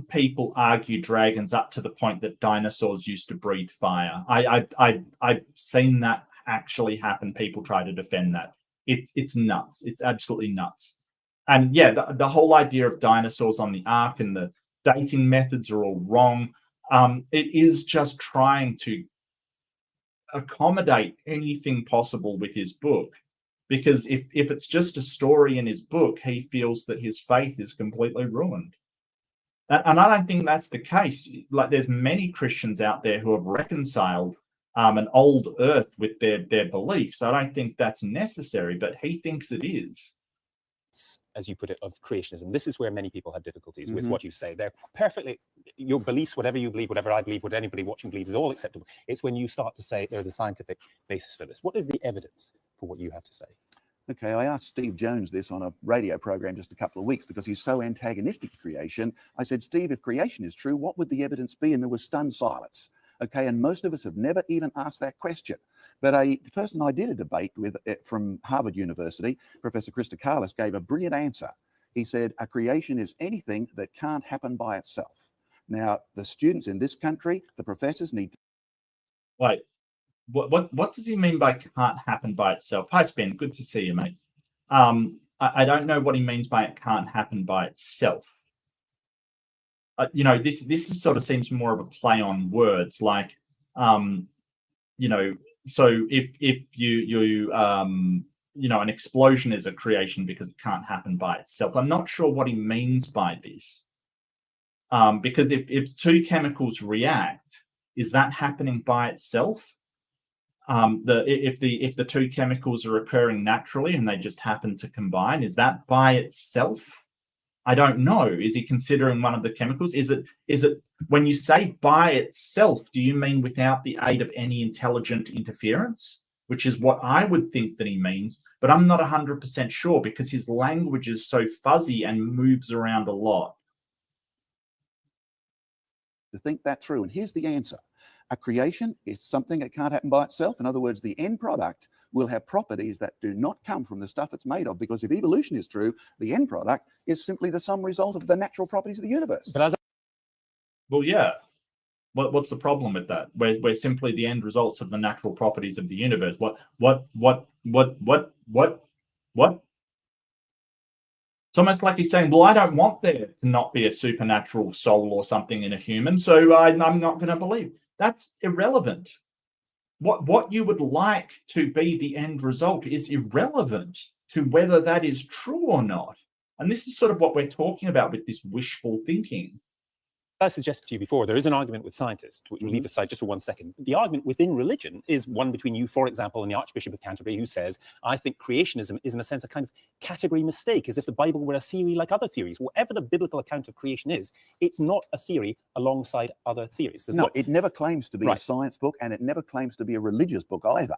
people argue dragons up to the point that dinosaurs used to breathe fire. I've seen that actually happen. People try to defend that. It's nuts. It's absolutely nuts. And yeah, the whole idea of dinosaurs on the ark and the dating methods are all wrong. It is just trying to accommodate anything possible with his book. Because if it's just a story in his book, he feels that his faith is completely ruined. And I don't think that's the case. Like, there's many Christians out there who have reconciled an old earth with their beliefs. I don't think that's necessary, but he thinks it is. As you put it, of creationism. This is where many people have difficulties with what you say. They're perfectly, your beliefs, whatever you believe, whatever I believe, what anybody watching believes is all acceptable. It's when you start to say there's a scientific basis for this. What is the evidence for what you have to say? Okay, I asked Steve Jones this on a radio program just a couple of weeks because he's so antagonistic to creation. I said, Steve, if creation is true, what would the evidence be? And there was stunned silence. Okay, and most of us have never even asked that question. But the person I did a debate with from Harvard University, Professor Christokalis, gave a brilliant answer. He said, a creation is anything that can't happen by itself. Now, the students in this country, the professors need to... Wait, what does he mean by can't happen by itself? Hi, Spen, good to see you, mate. I don't know what he means by it can't happen by itself. You know, this sort of seems more of a play on words, like, you know, so if you know, an explosion is a creation because it can't happen by itself. I'm not sure what he means by this, because if two chemicals react, is that happening by itself? If the two chemicals are occurring naturally and they just happen to combine, is that by itself? I don't know. Is he considering one of the chemicals? Is it when you say by itself, do you mean without the aid of any intelligent interference? Which is what I would think that he means, but I'm not 100% sure because his language is so fuzzy and moves around a lot. To think that through, and here's the answer. A creation is something that can't happen by itself. In other words, the end product will have properties that do not come from the stuff it's made of, because if evolution is true, the end product is simply the sum result of the natural properties of the universe. But well, yeah. What's the problem with that? We're simply the end results of the natural properties of the universe. What? It's almost like he's saying, well, I don't want there to not be a supernatural soul or something in a human, so I'm not going to believe. That's irrelevant. What you would like to be the end result is irrelevant to whether that is true or not. And this is sort of what we're talking about with this wishful thinking. I suggested to you before, there is an argument with scientists, which we'll leave aside just for 1 second. The argument within religion is one between you, for example, and the Archbishop of Canterbury, who says, I think creationism is, in a sense, a kind of category mistake, as if the Bible were a theory like other theories. Whatever the biblical account of creation is, it's not a theory alongside other theories. It never claims to be a science book, and it never claims to be a religious book either.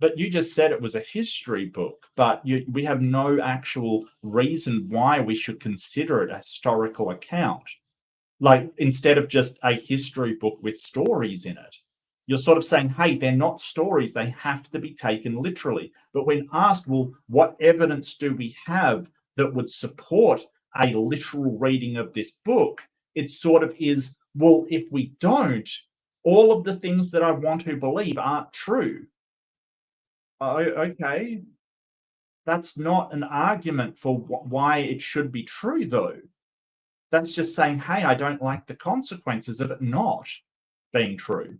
But you just said it was a history book, but we have no actual reason why we should consider it a historical account. Like, instead of just a history book with stories in it, you're sort of saying, hey, they're not stories. They have to be taken literally. But when asked, well, what evidence do we have that would support a literal reading of this book? It sort of is, well, if we don't, all of the things that I want to believe aren't true. Okay. That's not an argument for why it should be true, though. That's just saying, hey, I don't like the consequences of it not being true.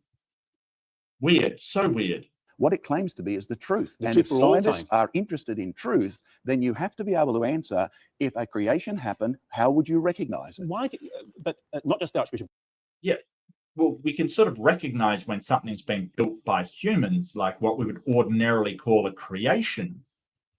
Weird, so weird. What it claims to be is the truth. And if scientists are interested in truth, then you have to be able to answer, if a creation happened, how would you recognize it? Why? But not just the Archbishop. Yeah, well, we can sort of recognize when something's been built by humans, like what we would ordinarily call a creation.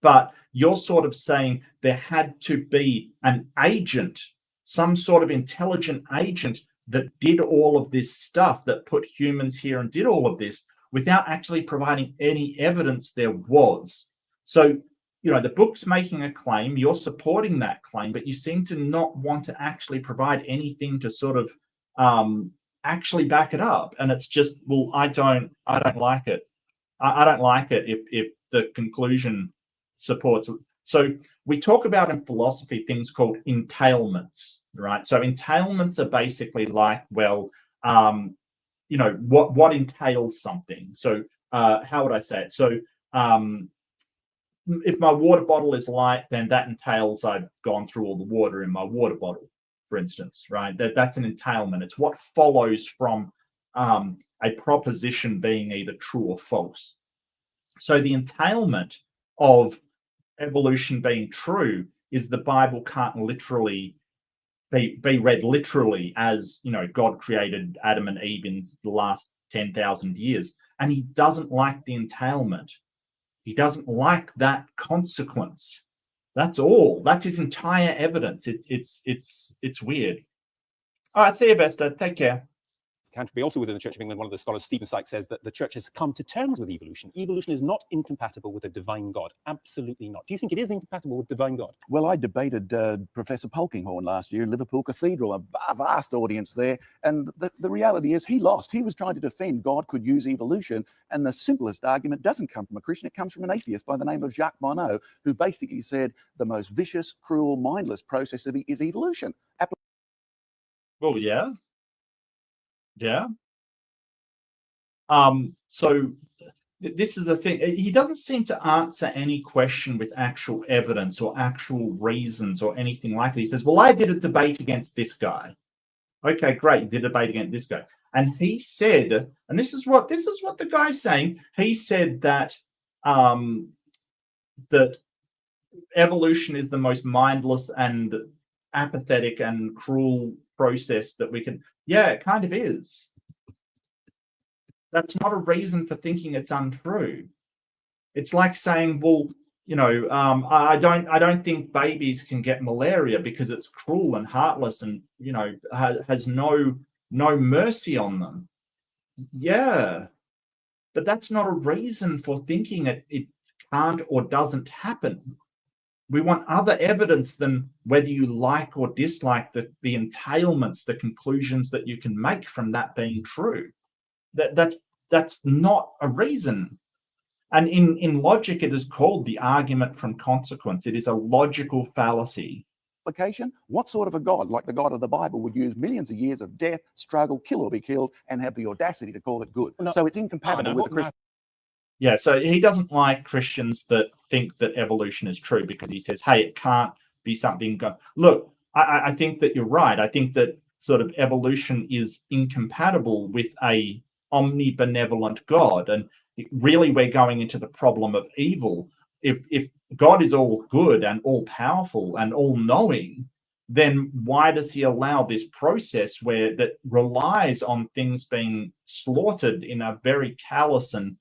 But you're sort of saying there had to be an agent, some sort of intelligent agent that did all of this stuff, that put humans here and did all of this without actually providing any evidence there was. So, you know, the book's making a claim, you're supporting that claim, but you seem to not want to actually provide anything to sort of actually back it up. And it's just, well, I don't like it. I don't like it if the conclusion supports it. So we talk about in philosophy things called entailments, right? So entailments are basically like, well, you know, what entails something. So how would I say it? So if my water bottle is light, then that entails I've gone through all the water in my water bottle, for instance, right? That's an entailment. It's what follows from a proposition being either true or false. So the entailment of evolution being true is the Bible can't literally be read literally as, you know, God created Adam and Eve in the last 10,000 years. And he doesn't like the entailment. He doesn't like that consequence. That's all. That's his entire evidence. It's weird. All right, see you, Vesta. Take care. Canterbury, also within the Church of England, one of the scholars, Stephen Sykes, says that the church has come to terms with evolution. Evolution is not incompatible with a divine God. Absolutely not. Do you think it is incompatible with divine God? Well, I debated Professor Polkinghorne last year in Liverpool Cathedral, a vast audience there. And the reality is he lost. He was trying to defend God could use evolution. And the simplest argument doesn't come from a Christian. It comes from an atheist by the name of Jacques Monod, who basically said the most vicious, cruel, mindless process is evolution. Oh, yeah. Yeah. So this is the thing. He doesn't seem to answer any question with actual evidence or actual reasons or anything like it. He says, well, I did a debate against this guy. Okay, great. You did a debate against this guy. And he said, and this is what the guy's saying. He said that that evolution is the most mindless and apathetic and cruel process that we can. Yeah, it kind of is. That's not a reason for thinking it's untrue. It's like saying, well, you know, I don't think babies can get malaria because it's cruel and heartless and, you know, has no mercy on them. Yeah, but that's not a reason for thinking it can't or doesn't happen. We want other evidence than whether you like or dislike the entailments, the conclusions that you can make from that being true. That's not a reason. And in logic, it is called the argument from consequence. It is a logical fallacy. What sort of a God, like the God of the Bible, would use millions of years of death, struggle, kill or be killed, and have the audacity to call it good? No, so it's incompatible with the Christian. Yeah, so he doesn't like Christians that think that evolution is true because he says, hey, it can't be something. Look, I think that you're right. I think that sort of evolution is incompatible with a omnibenevolent God. And really, we're going into the problem of evil. If God is all good and all powerful and all knowing, then why does he allow this process that relies on things being slaughtered in a very callous and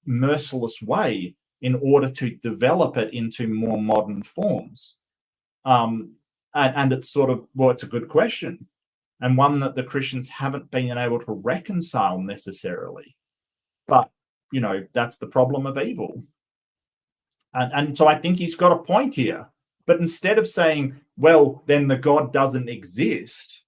merciless way in order to develop it into more modern forms? And it's sort of, well, it's a good question, and one that the Christians haven't been able to reconcile necessarily. But, you know, that's the problem of evil. And so I think he's got a point here. But instead of saying, well, then the God doesn't exist,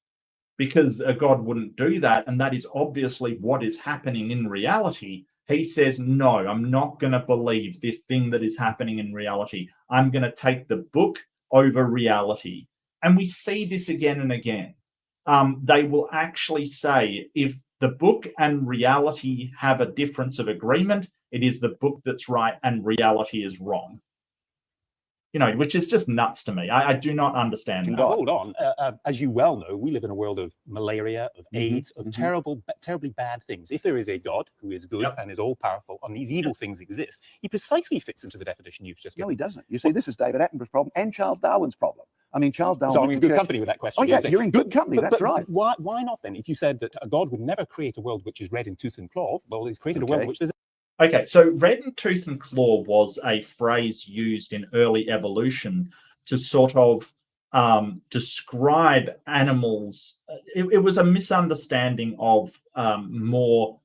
because a God wouldn't do that, and that is obviously what is happening in reality, he says, no, I'm not going to believe this thing that is happening in reality. I'm going to take the book over reality. And we see this again and again. They will actually say, if the book and reality have a difference of agreement, it is the book that's right and reality is wrong. You know, which is just nuts to me. I do not understand that. Hold on. As you well know, we live in a world of malaria, of AIDS, of terribly bad things. If there is a God who is good and is all-powerful, and these evil things exist, he precisely fits into the definition you've just given. No, he doesn't. You see, this is David Attenborough's problem and Charles Darwin's problem. I mean, Charles Darwin... So I'm in good company with that question. Oh, yeah, you're in good company, that's right. Why not, then? If you said that a God would never create a world which is red in tooth and claw, well, he's created a world in which there's... Okay, so red in tooth and claw was a phrase used in early evolution to sort of describe animals. It was a misunderstanding of more...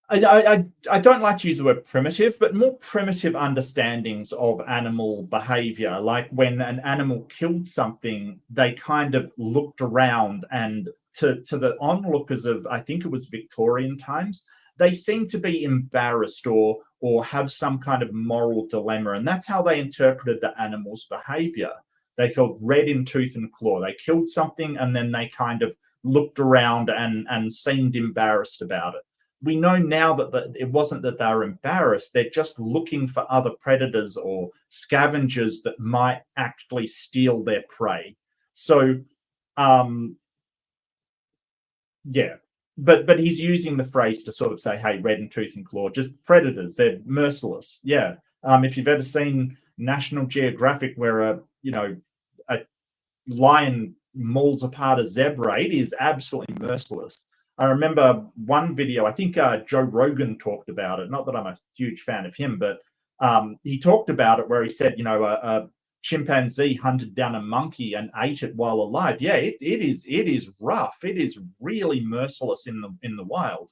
I don't like to use the word primitive, but more primitive understandings of animal behavior. Like when an animal killed something, they kind of looked around, and to the onlookers of, I think it was Victorian times, they seemed to be embarrassed or have some kind of moral dilemma. And that's how they interpreted the animal's behavior. They felt red in tooth and claw. They killed something and then they kind of looked around and seemed embarrassed about it. We know now that it wasn't that they were embarrassed. They're just looking for other predators or scavengers that might actually steal their prey. So, yeah, but he's using the phrase to sort of say, hey, red in tooth and claw, just predators. They're merciless. Yeah. If you've ever seen National Geographic where a lion mauls apart a zebra, it is absolutely merciless. I remember one video, I think Joe Rogan talked about it. Not that I'm a huge fan of him, but he talked about it where he said, chimpanzee hunted down a monkey and ate it while alive. Yeah, it is rough. It is really merciless in the wild.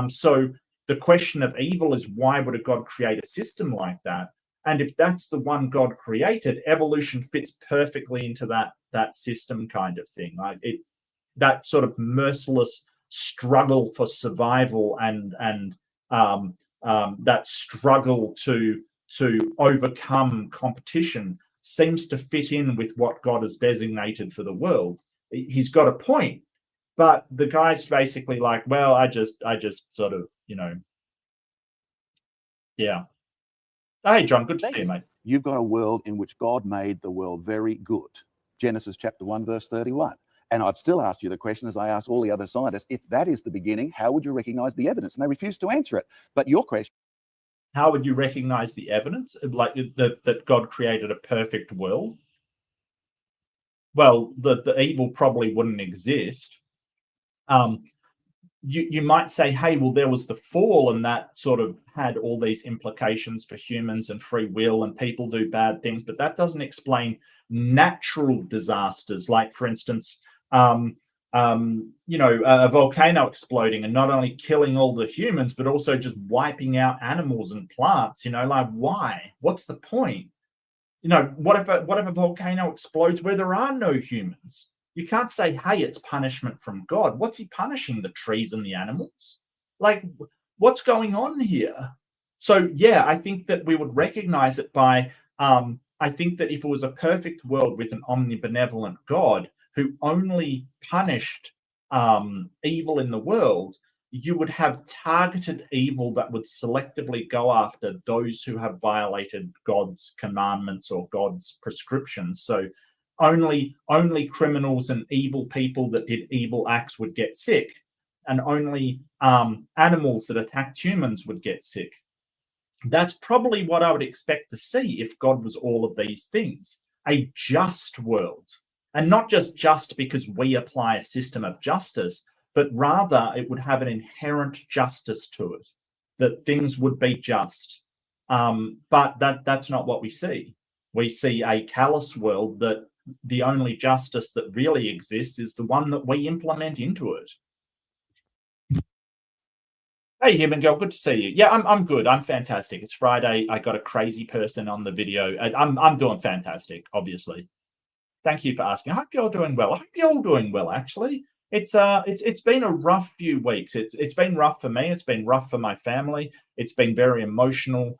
So the question of evil is, why would a God create a system like that? And if that's the one God created, evolution fits perfectly into that system kind of thing. Like that sort of merciless struggle for survival and that struggle to overcome competition seems to fit in with what God has designated for the world. He's got a point, but the guy's basically like, well, I just sort of, yeah. Hey, John, good to see you, mate. You've got a world in which God made the world very good. Genesis chapter 1, verse 31. And I've still asked you the question, as I asked all the other scientists, if that is the beginning, how would you recognize the evidence? And they refuse to answer it. But your question, how would you recognize the evidence, like that God created a perfect world? Well, the evil probably wouldn't exist. You might say, hey, well, there was the fall, and that sort of had all these implications for humans and free will, and people do bad things, but that doesn't explain natural disasters, like, for instance, a volcano exploding and not only killing all the humans, but also just wiping out animals and plants. Like, why? What's the point? What if a volcano explodes where there are no humans? You can't say, hey, it's punishment from God. What's he punishing? The trees and the animals? Like, what's going on here? So, yeah, I think that we would recognize it by, I think that if it was a perfect world with an omnibenevolent God who only punished evil in the world, you would have targeted evil that would selectively go after those who have violated God's commandments or God's prescriptions. So only criminals and evil people that did evil acts would get sick, and only animals that attacked humans would get sick. That's probably what I would expect to see if God was all of these things. A just world. And not just because we apply a system of justice, but rather it would have an inherent justice to it, that things would be just. But that's not what we see. We see a callous world that the only justice that really exists is the one that we implement into it. Hey, Human Girl, good to see you. Yeah, I'm good. I'm fantastic. It's Friday. I got a crazy person on the video. I'm doing fantastic, obviously. Thank you for asking. I hope you're doing well. I hope you're all doing well, actually. It's been a rough few weeks. It's been rough for me. It's been rough for my family. It's been very emotional.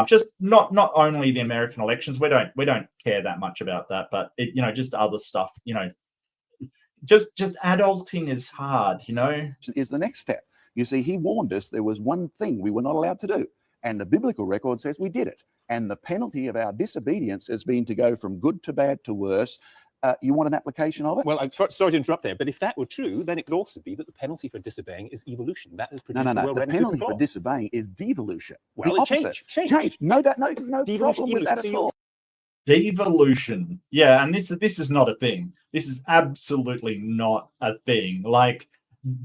Just not only the American elections. We don't care that much about that, but just other stuff. Just adulting is hard. Is the next step. You see, he warned us there was one thing we were not allowed to do, and the biblical record says we did it. And the penalty of our disobedience has been to go from good to bad to worse. You want an application of it? Well, I'm sorry to interrupt there, but if that were true, then it could also be that the penalty for disobeying is evolution. That has produced the world. The penalty for disobeying is devolution. Well, change. No problem with that at all. Devolution. Yeah, and this is not a thing. This is absolutely not a thing. Like,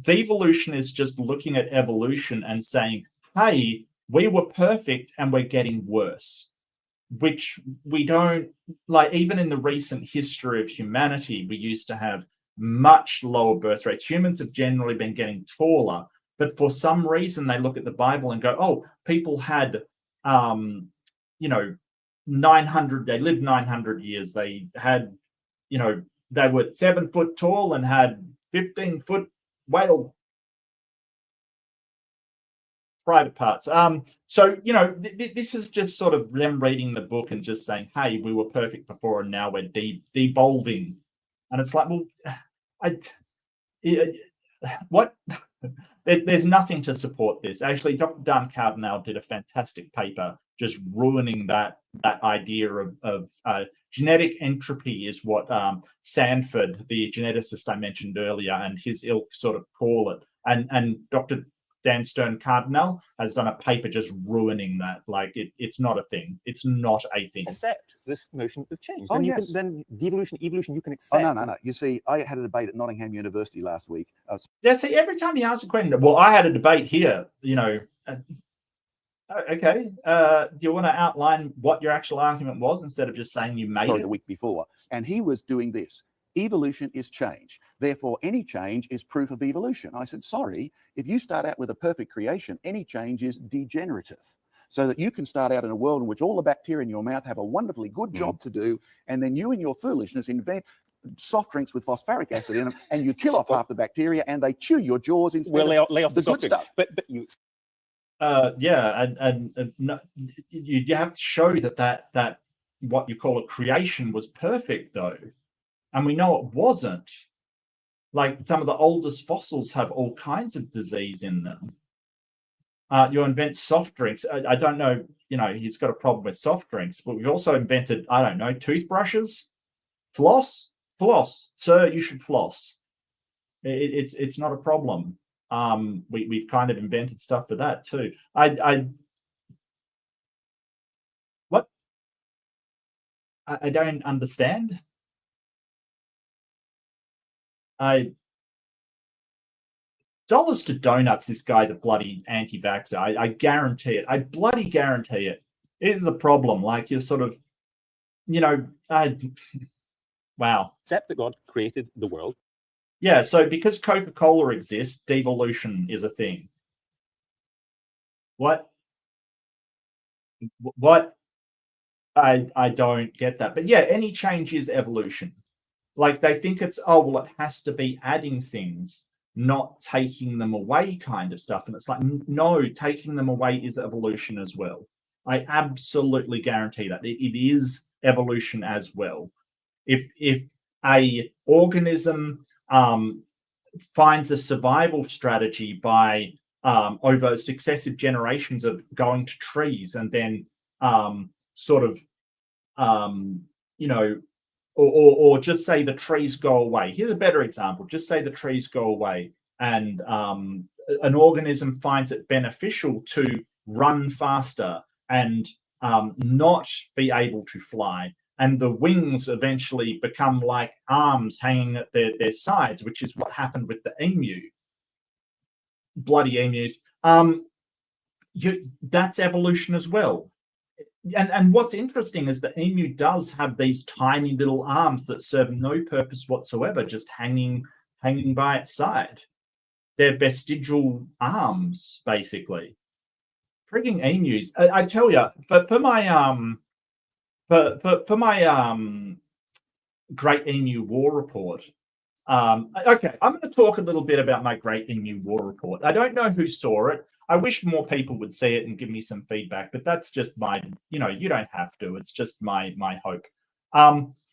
devolution is just looking at evolution and saying, hey, we were perfect and we're getting worse, which we don't like. Even in the recent history of humanity, we used to have much lower birth rates. Humans have generally been getting taller, but for some reason they look at the Bible and go, oh, people had 900, they lived 900 years. They had, they were 7 foot tall and had 15 foot whale private parts. So, this is just sort of them reading the book and just saying, hey, we were perfect before and now we're devolving. And it's like, well, what? There's nothing to support this. Actually, Dr. Dan Cardinal did a fantastic paper just ruining that idea of genetic entropy is what Sanford, the geneticist I mentioned earlier, and his ilk sort of call it. And Dr. Dan Stern Cardinal has done a paper just ruining that. Like, it's not a thing. It's not a thing. Accept this notion of change. Oh, then you yes. can, then devolution, evolution, you can accept. Oh, no. You see, I had a debate at Nottingham University last week. Yeah, see, every time you ask a question, well, I had a debate here, Okay. Do you want to outline what your actual argument was instead of just saying you made Sorry, it? the week before, and he was doing this. Evolution is change. Therefore, any change is proof of evolution. I said, sorry, if you start out with a perfect creation, any change is degenerative. So that you can start out in a world in which all the bacteria in your mouth have a wonderfully good job to do, and then you in your foolishness invent soft drinks with phosphoric acid in them, and you kill off half the bacteria, and they chew your jaws instead We'll lay off the the good soft drink. stuff. But you Yeah, and no, you have to show that what you call a creation was perfect, though, and we know it wasn't. Like some of the oldest fossils have all kinds of disease in them. You invent soft drinks. I don't know, he's got a problem with soft drinks, but we've also invented, I don't know, toothbrushes, floss, sir, you should floss. It's not a problem. We've kind of invented stuff for that too. What? I don't understand. Dollars to donuts, this guy's a bloody anti-vaxxer. I guarantee it. I bloody guarantee it. Here's the problem. Like, you're sort of, wow. accept that God created the world. Yeah, so because Coca-Cola exists, devolution is a thing. What? I don't get that. But yeah, any change is evolution. Like, they think it's, it has to be adding things, not taking them away kind of stuff. And it's like, no, taking them away is evolution as well. I absolutely guarantee that. It is evolution as well. If a organism finds a survival strategy by over successive generations of going to trees and then or just say the trees go away. Here's a better example. Just say the trees go away and an organism finds it beneficial to run faster and not be able to fly. And the wings eventually become like arms hanging at their sides, which is what happened with the emu. Bloody emus. That's evolution as well. And what's interesting is the emu does have these tiny little arms that serve no purpose whatsoever, just hanging by its side. They're vestigial arms, basically. Frigging emus! I tell you, for my Great Emu War report. Okay, I'm going to talk a little bit about my Great Emu War report. I don't know who saw it. I wish more people would see it and give me some feedback, but that's just my, you don't have to. It's just my hope.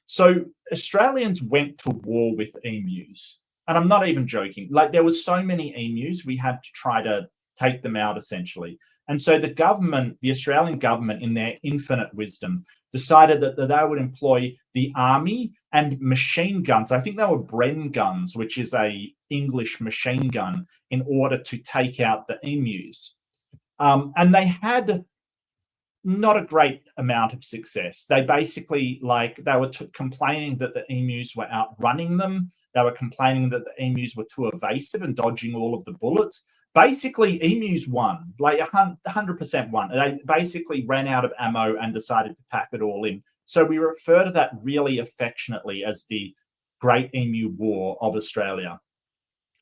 So Australians went to war with emus, and I'm not even joking. Like, there was so many emus, we had to try to take them out essentially. And so the Australian government, in their infinite wisdom, decided that they would employ the army and machine guns. I think they were Bren guns, which is a English machine gun, in order to take out the emus. And they had not a great amount of success. They basically, they were complaining that the emus were outrunning them. They were complaining that the emus were too evasive and dodging all of the bullets. Basically, emus won, like 100% won. They basically ran out of ammo and decided to pack it all in. So we refer to that really affectionately as the Great Emu War of Australia,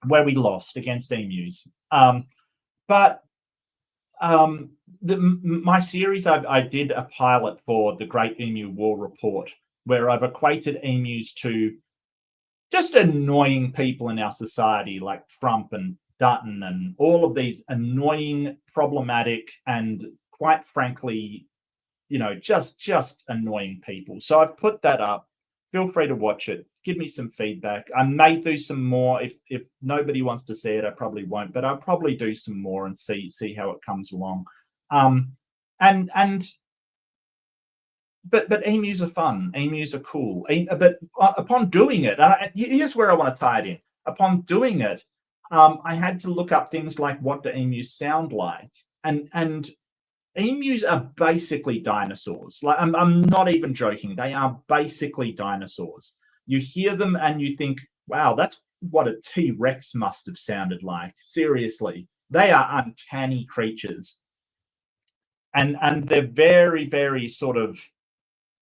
where we lost against emus. My series, I did a pilot for the Great Emu War report, where I've equated emus to just annoying people in our society, like Trump and Dutton and all of these annoying, problematic, and quite frankly, just annoying people. So I've put that up. Feel free to watch it. Give me some feedback. I may do some more. If nobody wants to see it, I probably won't, but I'll probably do some more and see how it comes along. But emus are fun. Emus are cool. But upon doing it, here's where I want to tie it in. Upon doing it, I had to look up things like what do emus sound like, and emus are basically dinosaurs. Like, I'm not even joking. They are basically dinosaurs. You hear them and you think, wow, that's what a T-Rex must have sounded like. Seriously, they are uncanny creatures. and they're very, very sort of,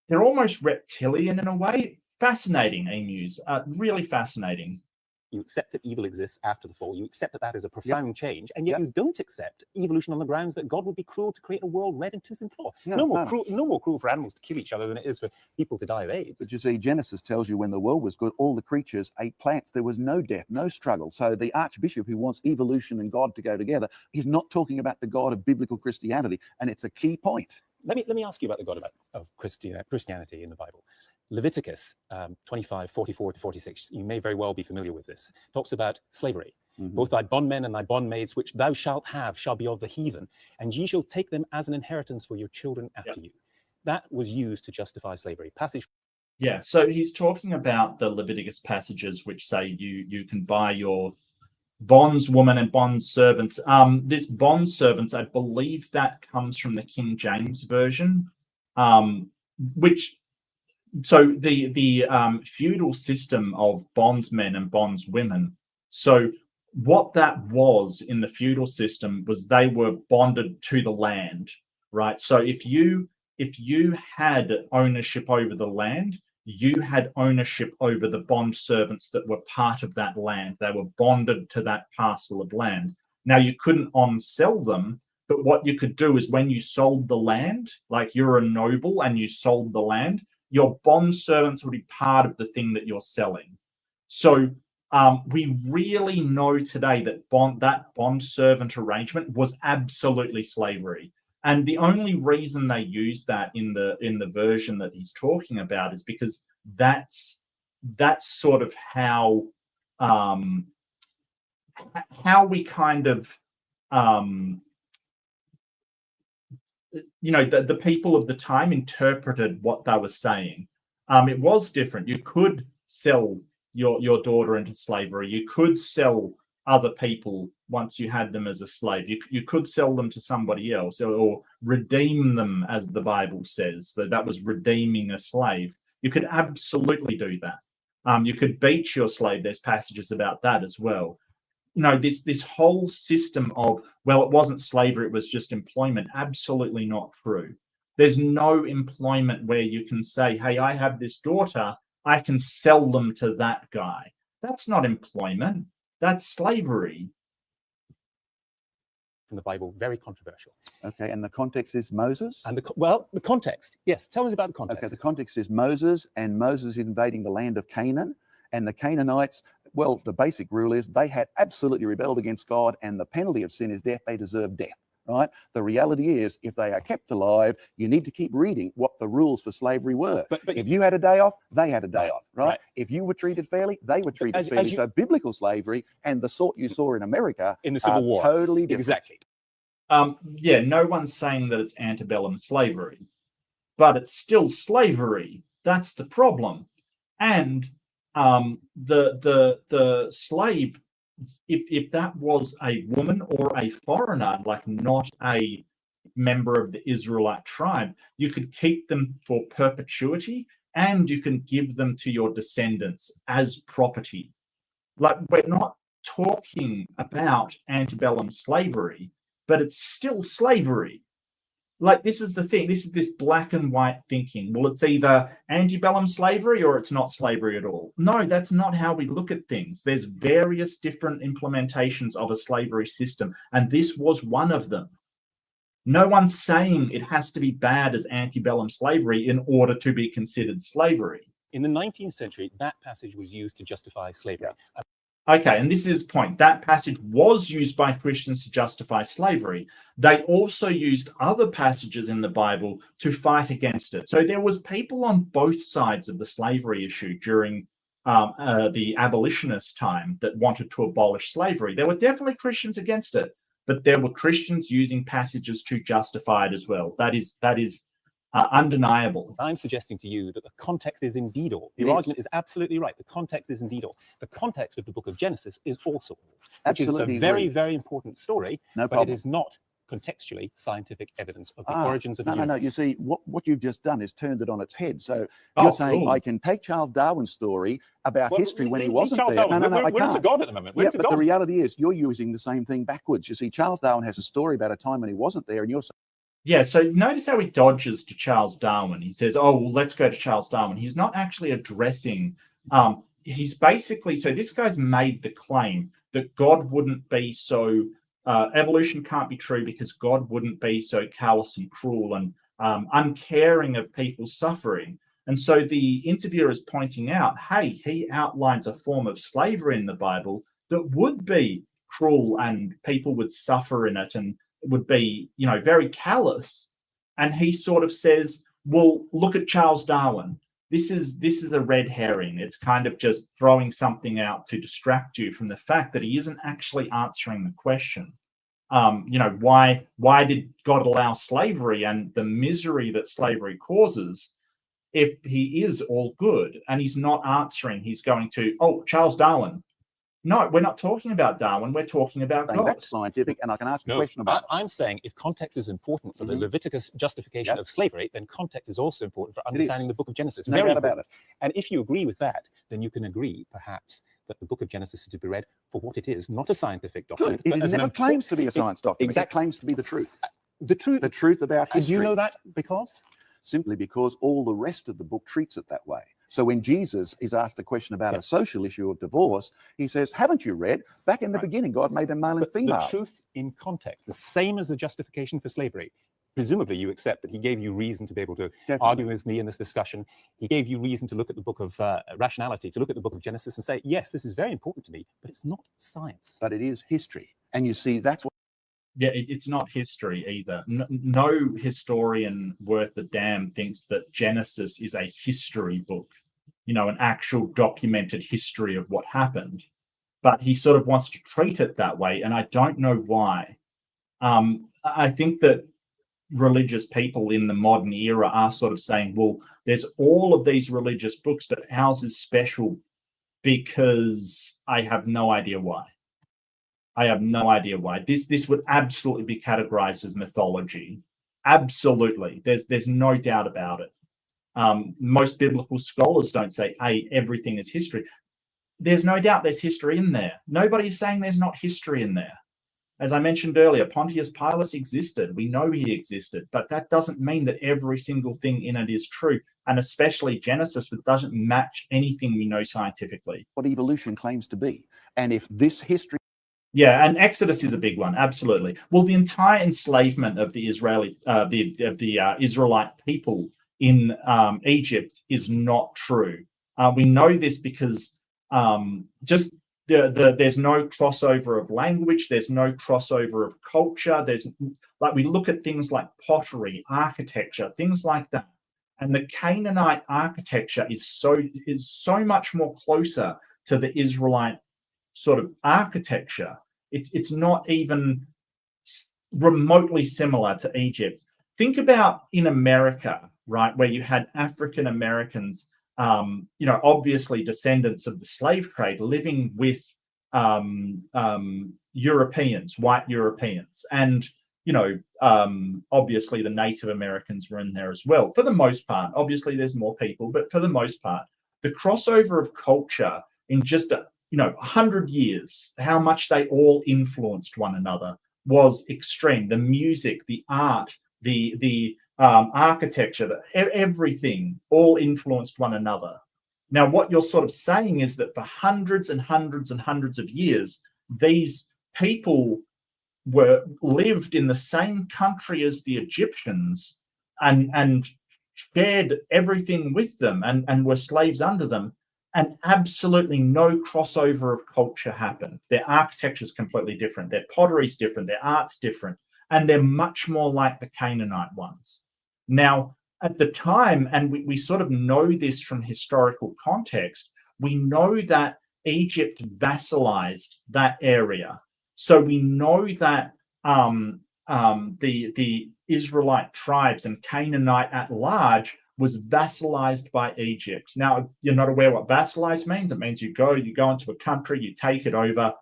they're almost reptilian in a way. Fascinating emus, really fascinating. You accept that evil exists after the fall. You accept that that is a profound change, and yet you Yes. don't accept evolution on the grounds that God would be cruel to create a world red in tooth and claw. It's No, no more no. cruel, no more cruel for animals to kill each other than it is for people to die of AIDS. But you see, Genesis tells you when the world was good, all the creatures ate plants. There was no death, no struggle. So the Archbishop who wants evolution and God to go together, he's not talking about the God of biblical Christianity, and it's a key point. Let me ask you about the God of Christianity in the Bible. Leviticus 25, 44 to 46, you may very well be familiar with this, talks about slavery. Both thy bondmen and thy bondmaids, which thou shalt have, shall be of the heathen, and ye shall take them as an inheritance for your children after you. That was used to justify slavery. Passage. Yeah, so he's talking about the Leviticus passages which say you can buy your bondswoman and bond servants. This bond servants, I believe that comes from the King James version, which, so the feudal system of bondsmen and bondswomen. So what that was in the feudal system was they were bonded to the land, right? So if you had ownership over the land, you had ownership over the bond servants that were part of that land. They were bonded to that parcel of land. Now, you couldn't on-sell them, but what you could do is when you sold the land, like you're a noble and you sold the land, your bond servants would be part of the thing that you're selling. So we really know today that bond servant arrangement was absolutely slavery. And the only reason they use that in the version that he's talking about is because that's sort of how we kind of the people of the time interpreted what they were saying. It was different. You could sell your daughter into slavery. You could sell other people once you had them as a slave. You could sell them to somebody else or redeem them, as the Bible says. That was redeeming a slave. You could absolutely do that. You could beat your slave. There's passages about that as well. This whole system of, well, it wasn't slavery, it was just employment. Absolutely not true. There's no employment where you can say, hey, I have this daughter, I can sell them to that guy. That's not employment. That's slavery. From the Bible, very controversial. Okay, and the context is Moses? And the context. Yes, tell us about the context. Okay, the context is Moses, and Moses invading the land of Canaan, and the Canaanites, well, the basic rule is they had absolutely rebelled against God, and the penalty of sin is death. They deserve death, right? The reality is, if they are kept alive, you need to keep reading what the rules for slavery were. But if you had a day off, they had a day off, right? If you were treated fairly, they were treated fairly. So biblical slavery and the sort you saw in America in the Civil War, totally different. Exactly. Yeah, no one's saying that it's antebellum slavery, but it's still slavery. That's the problem. And the slave, if that was a woman or a foreigner, like not a member of the Israelite tribe, you could keep them for perpetuity and you can give them to your descendants as property. Like, we're not talking about antebellum slavery, but it's still slavery. Like, this is the thing. This is this black and white thinking. Well, it's either antebellum slavery or it's not slavery at all. No, that's not how we look at things. There's various different implementations of a slavery system, and this was one of them. No one's saying it has to be bad as antebellum slavery in order to be considered slavery. In the 19th century, that passage was used to justify slavery. Yeah. Okay, and this is his point. That passage was used by Christians to justify slavery. They also used other passages in the Bible to fight against it. So there was people on both sides of the slavery issue during the abolitionist time that wanted to abolish slavery. There were definitely Christians against it, but there were Christians using passages to justify it as well. That is undeniable. I'm suggesting to you that the context is indeed all. Your argument is absolutely right. The context is indeed all. The context of the book of Genesis is also all. Absolutely. It's a very, very important story, no but problem. It is not contextually scientific evidence of the origins of the universe. No. You see, what you've just done is turned it on its head. So you're saying, I can take Charles Darwin's story about history when he wasn't there. No, I can't. We're into God at the moment. But the reality is, you're using the same thing backwards. You see, Charles Darwin has a story about a time when he wasn't there, and you're saying, Yeah, so notice how he dodges to Charles Darwin. He says, oh, well, let's go to Charles Darwin. He's not actually addressing, he's basically, so this guy's made the claim that God wouldn't be so, evolution can't be true because God wouldn't be so callous and cruel and uncaring of people's suffering. And so the interviewer is pointing out, hey, he outlines a form of slavery in the Bible that would be cruel and people would suffer in it and would be, very callous. And he sort of says, well, look at Charles Darwin. This is a red herring. It's kind of just throwing something out to distract you from the fact that he isn't actually answering the question. Why did God allow slavery and the misery that slavery causes if he is all good? And he's not answering. He's going to, oh, Charles Darwin. No, we're not talking about Darwin. We're talking about God. That's scientific, and I can ask a question about it. I'm saying if context is important for the Leviticus justification of slavery, then context is also important for understanding the book of Genesis. No doubt about it. And if you agree with that, then you can agree, perhaps, that the book of Genesis is to be read for what it is, not a scientific document. Good. It never claims to be a science document. Exactly. It claims to be the truth. The truth About history. And you know that because? Simply because all the rest of the book treats it that way. So when Jesus is asked a question about a social issue of divorce, he says, haven't you read? Back in the beginning, God made them male and female. The truth in context, the same as the justification for slavery. Presumably you accept that he gave you reason to be able to argue with me in this discussion. He gave you reason to look at the book of rationality, to look at the book of Genesis and say, yes, this is very important to me, but it's not science. But it is history. And you see, that's what. Yeah, it's not history either. No historian worth a damn thinks that Genesis is a history book, an actual documented history of what happened. But he sort of wants to treat it that way, and I don't know why. I think that religious people in the modern era are sort of saying, well, there's all of these religious books, but ours is special because I have no idea why. I have no idea why. This would absolutely be categorized as mythology. Absolutely. There's no doubt about it. Most biblical scholars don't say, hey, everything is history. There's no doubt there's history in there. Nobody's saying there's not history in there. As I mentioned earlier, Pontius Pilate existed. We know he existed, but that doesn't mean that every single thing in it is true. And especially Genesis, that doesn't match anything we know scientifically. What evolution claims to be. And if this history. Yeah, and Exodus is a big one, absolutely. Well, the entire enslavement of the Israelite people in Egypt is not true. We know this because there's no crossover of language, there's no crossover of culture. We look at things like pottery, architecture, things like that, and the Canaanite architecture is so much more closer to the Israelite sort of architecture. It's not even remotely similar to Egypt. Think about in America, right, where you had African Americans, obviously descendants of the slave trade, living with Europeans, white Europeans, and obviously the Native Americans were in there as well. For the most part, obviously there's more people, but for the most part, the crossover of culture in just 100 years, how much they all influenced one another was extreme. The music, the art, the architecture, everything all influenced one another. Now, what you're sort of saying is that for hundreds and hundreds and hundreds of years, these people lived in the same country as the Egyptians and shared everything with them and were slaves under them. And absolutely no crossover of culture happened. Their architecture is completely different. Their pottery is different. Their art's different. And they're much more like the Canaanite ones. Now, at the time, and we sort of know this from historical context, we know that Egypt vassalized that area. So we know that the Israelite tribes and Canaanite at large was vassalized by Egypt. Now, if you're not aware what vassalize means, it means you go into a country, you take it over,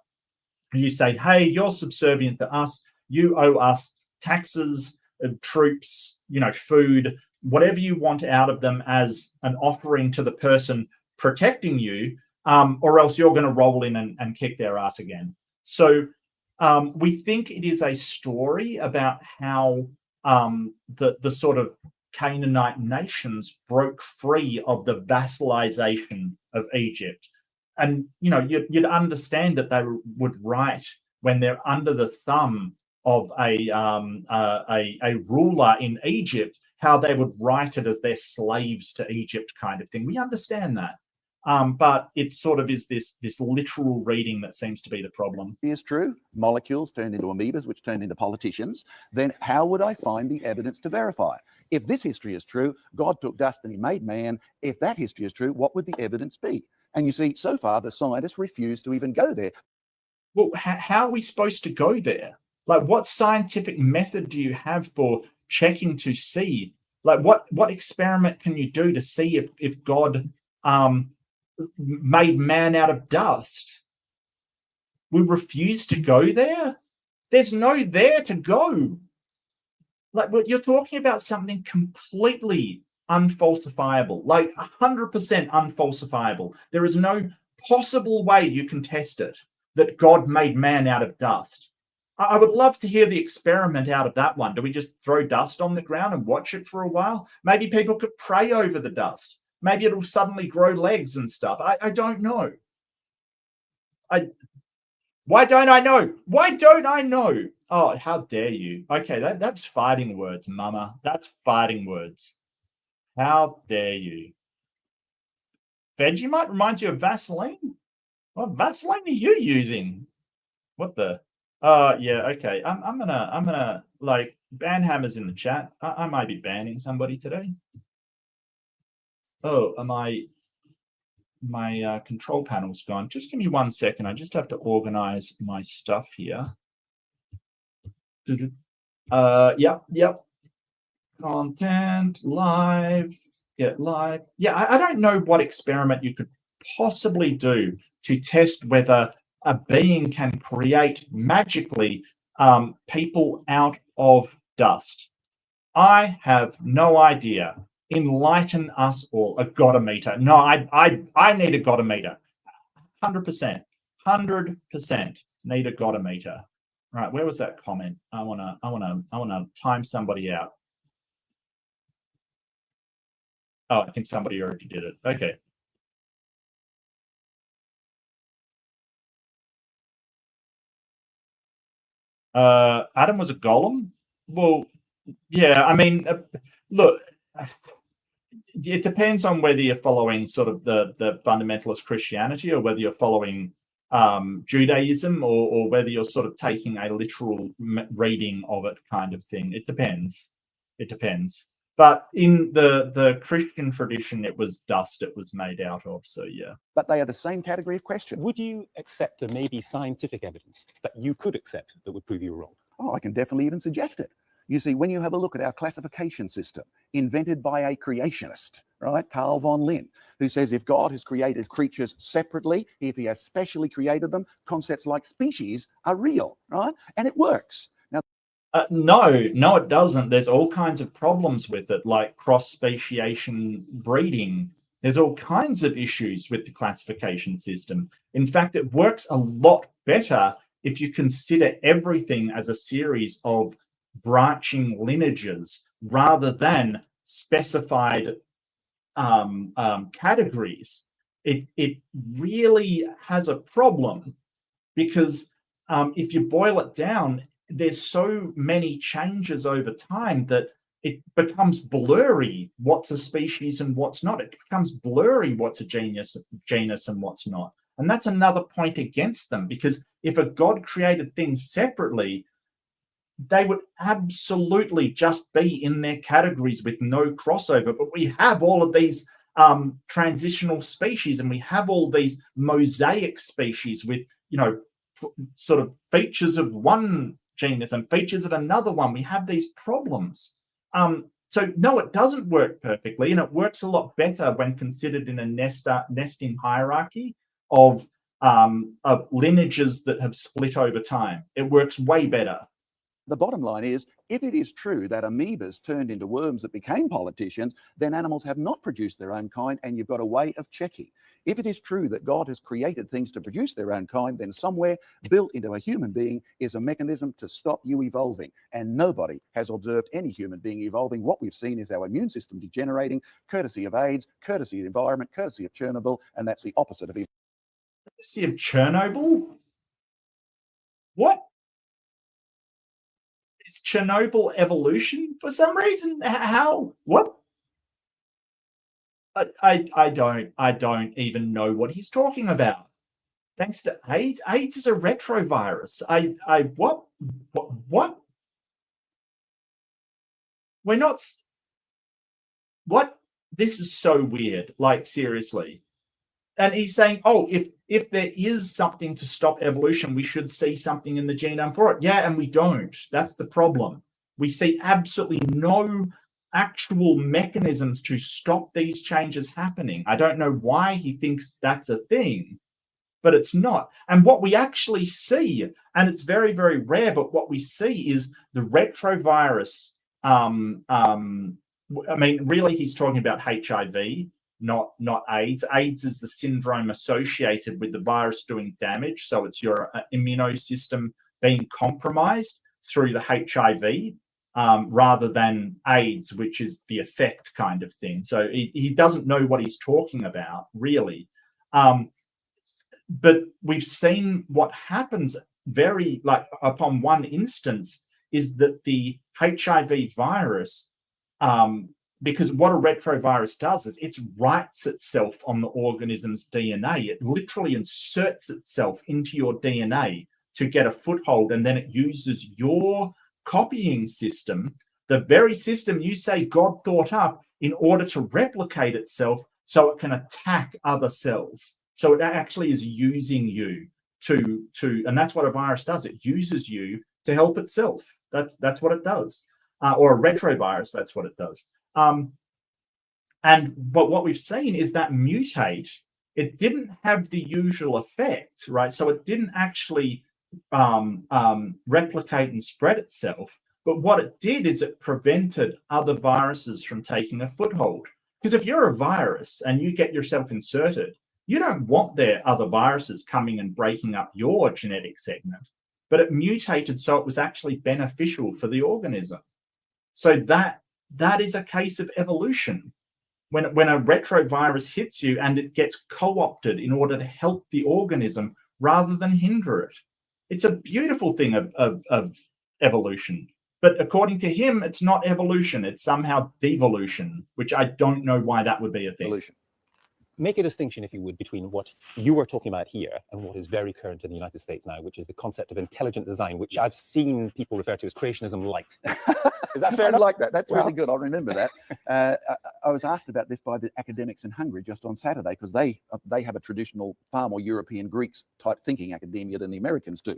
and you say, hey, you're subservient to us, you owe us taxes, troops, food, whatever you want out of them as an offering to the person protecting you, or else you're going to roll in and kick their ass again. So we think it is a story about how the sort of Canaanite nations broke free of the vassalization of Egypt. And, you know, you'd understand that they would write when they're under the thumb of a ruler in Egypt, how they would write it as their slaves to Egypt kind of thing. We understand that. But it sort of is this literal reading that seems to be the problem. Is true, molecules turned into amoebas, which turned into politicians, then how would I find the evidence to verify it? If this history is true, God took dust and he made man. If that history is true, what would the evidence be? And you see, so far, the scientists refuse to even go there. Well, how are we supposed to go there? Like, what scientific method do you have for checking to see? Like, what experiment can you do to see if God made man out of dust? We refuse to go there. There's no there to go. Like, you're talking about something completely unfalsifiable, like 100% unfalsifiable. There is no possible way you can test it that God made man out of dust. I would love to hear the experiment out of that one. Do we just throw dust on the ground and watch it for a while? Maybe people could pray over the dust. Maybe it'll suddenly grow legs and stuff. I don't know. Why don't I know? Why don't I know? Oh, how dare you? Okay, that's fighting words, mama. That's fighting words. How dare you? Vegemite reminds you of Vaseline? What Vaseline are you using? What the? Yeah, okay. I'm gonna like ban hammers in the chat. I might be banning somebody today. Oh, my control panel's gone. Just give me 1 second. I just have to organize my stuff here. Yep. Content, live, get live. Yeah, I don't know what experiment you could possibly do to test whether a being can create magically people out of dust. I have no idea. Enlighten us all. A godometer. No, I need a godometer. 100%. 100% need a godometer. Right, where was that comment? I wanna time somebody out. Oh, I think somebody already did it. Okay. Adam was a golem? Well, yeah, I mean, look, it depends on whether you're following sort of the fundamentalist Christianity or whether you're following Judaism or whether you're sort of taking a literal reading of it kind of thing. It depends. It depends. But in the Christian tradition, it was dust it was made out of. So, yeah. But they are the same category of question. Would you accept there may be scientific evidence that you could accept that would prove you wrong? Oh, I can definitely even suggest it. You see, when you have a look at our classification system invented by a creationist, right, Carl von Linné, who says if God has created creatures separately, if he has specially created them, concepts like species are real, right? And it works. Now, no, it doesn't. There's all kinds of problems with it, like cross-speciation breeding. There's all kinds of issues with the classification system. In fact, it works a lot better if you consider everything as a series of branching lineages rather than specified categories. It really has a problem because if you boil it down, there's so many changes over time that it becomes blurry what's a species and what's not. It becomes blurry what's a genus and what's not. And that's another point against them, because if a God created things separately, they would absolutely just be in their categories with no crossover. But we have all of these transitional species, and we have all these mosaic species with, you know, sort of features of one genus and features of another one. We have these problems. So no, it doesn't work perfectly, and it works a lot better when considered in a nesting hierarchy of lineages that have split over time. It works way better. The bottom line is, if it is true that amoebas turned into worms that became politicians, then animals have not produced their own kind, and you've got a way of checking. If it is true that God has created things to produce their own kind, then somewhere built into a human being is a mechanism to stop you evolving. And nobody has observed any human being evolving. What we've seen is our immune system degenerating, courtesy of AIDS, courtesy of the environment, courtesy of Chernobyl, and that's the opposite of evolution. Courtesy of Chernobyl? What? Is Chernobyl evolution for some reason? How? What? I don't even know what he's talking about. Thanks to AIDS? AIDS is a retrovirus. What? We're not... What? This is so weird. Like, seriously. And he's saying, oh, if there is something to stop evolution, we should see something in the genome for it. Yeah, and we don't. That's the problem. We see absolutely no actual mechanisms to stop these changes happening. I don't know why he thinks that's a thing, but it's not. And what we actually see, and it's very, very rare, but what we see is the retrovirus. I mean, really, he's talking about HIV, not AIDS. AIDS is the syndrome associated with the virus doing damage. So it's your immune system being compromised through the HIV. Rather than AIDS, which is the effect kind of thing. So he doesn't know what he's talking about, really. But we've seen what happens upon one instance is that the HIV virus, because what a retrovirus does is it writes itself on the organism's DNA. It literally inserts itself into your DNA to get a foothold, and then it uses your copying system, the very system you say God thought up, in order to replicate itself so it can attack other cells. So it actually is using you to and that's what a virus does. It uses you to help itself. That's what it does. Or a retrovirus, that's what it does. But what we've seen is that mutate, it didn't have the usual effect, right? So it didn't actually replicate and spread itself, but what it did is it prevented other viruses from taking a foothold. Because if you're a virus and you get yourself inserted, you don't want there other viruses coming and breaking up your genetic segment, but it mutated so it was actually beneficial for the organism. So that is a case of evolution. When a retrovirus hits you and it gets co-opted in order to help the organism rather than hinder it. It's a beautiful thing of evolution. But according to him, it's not evolution. It's somehow devolution, which I don't know why that would be a thing. Evolution. Make a distinction, if you would, between what you are talking about here and what is very current in the United States now, which is the concept of intelligent design, which I've seen people refer to as creationism light. Is that fair enough? I like that. That's really good. I'll remember that. I was asked about this by the academics in Hungary just on Saturday, because they have a traditional, far more European Greeks type thinking academia than the Americans do.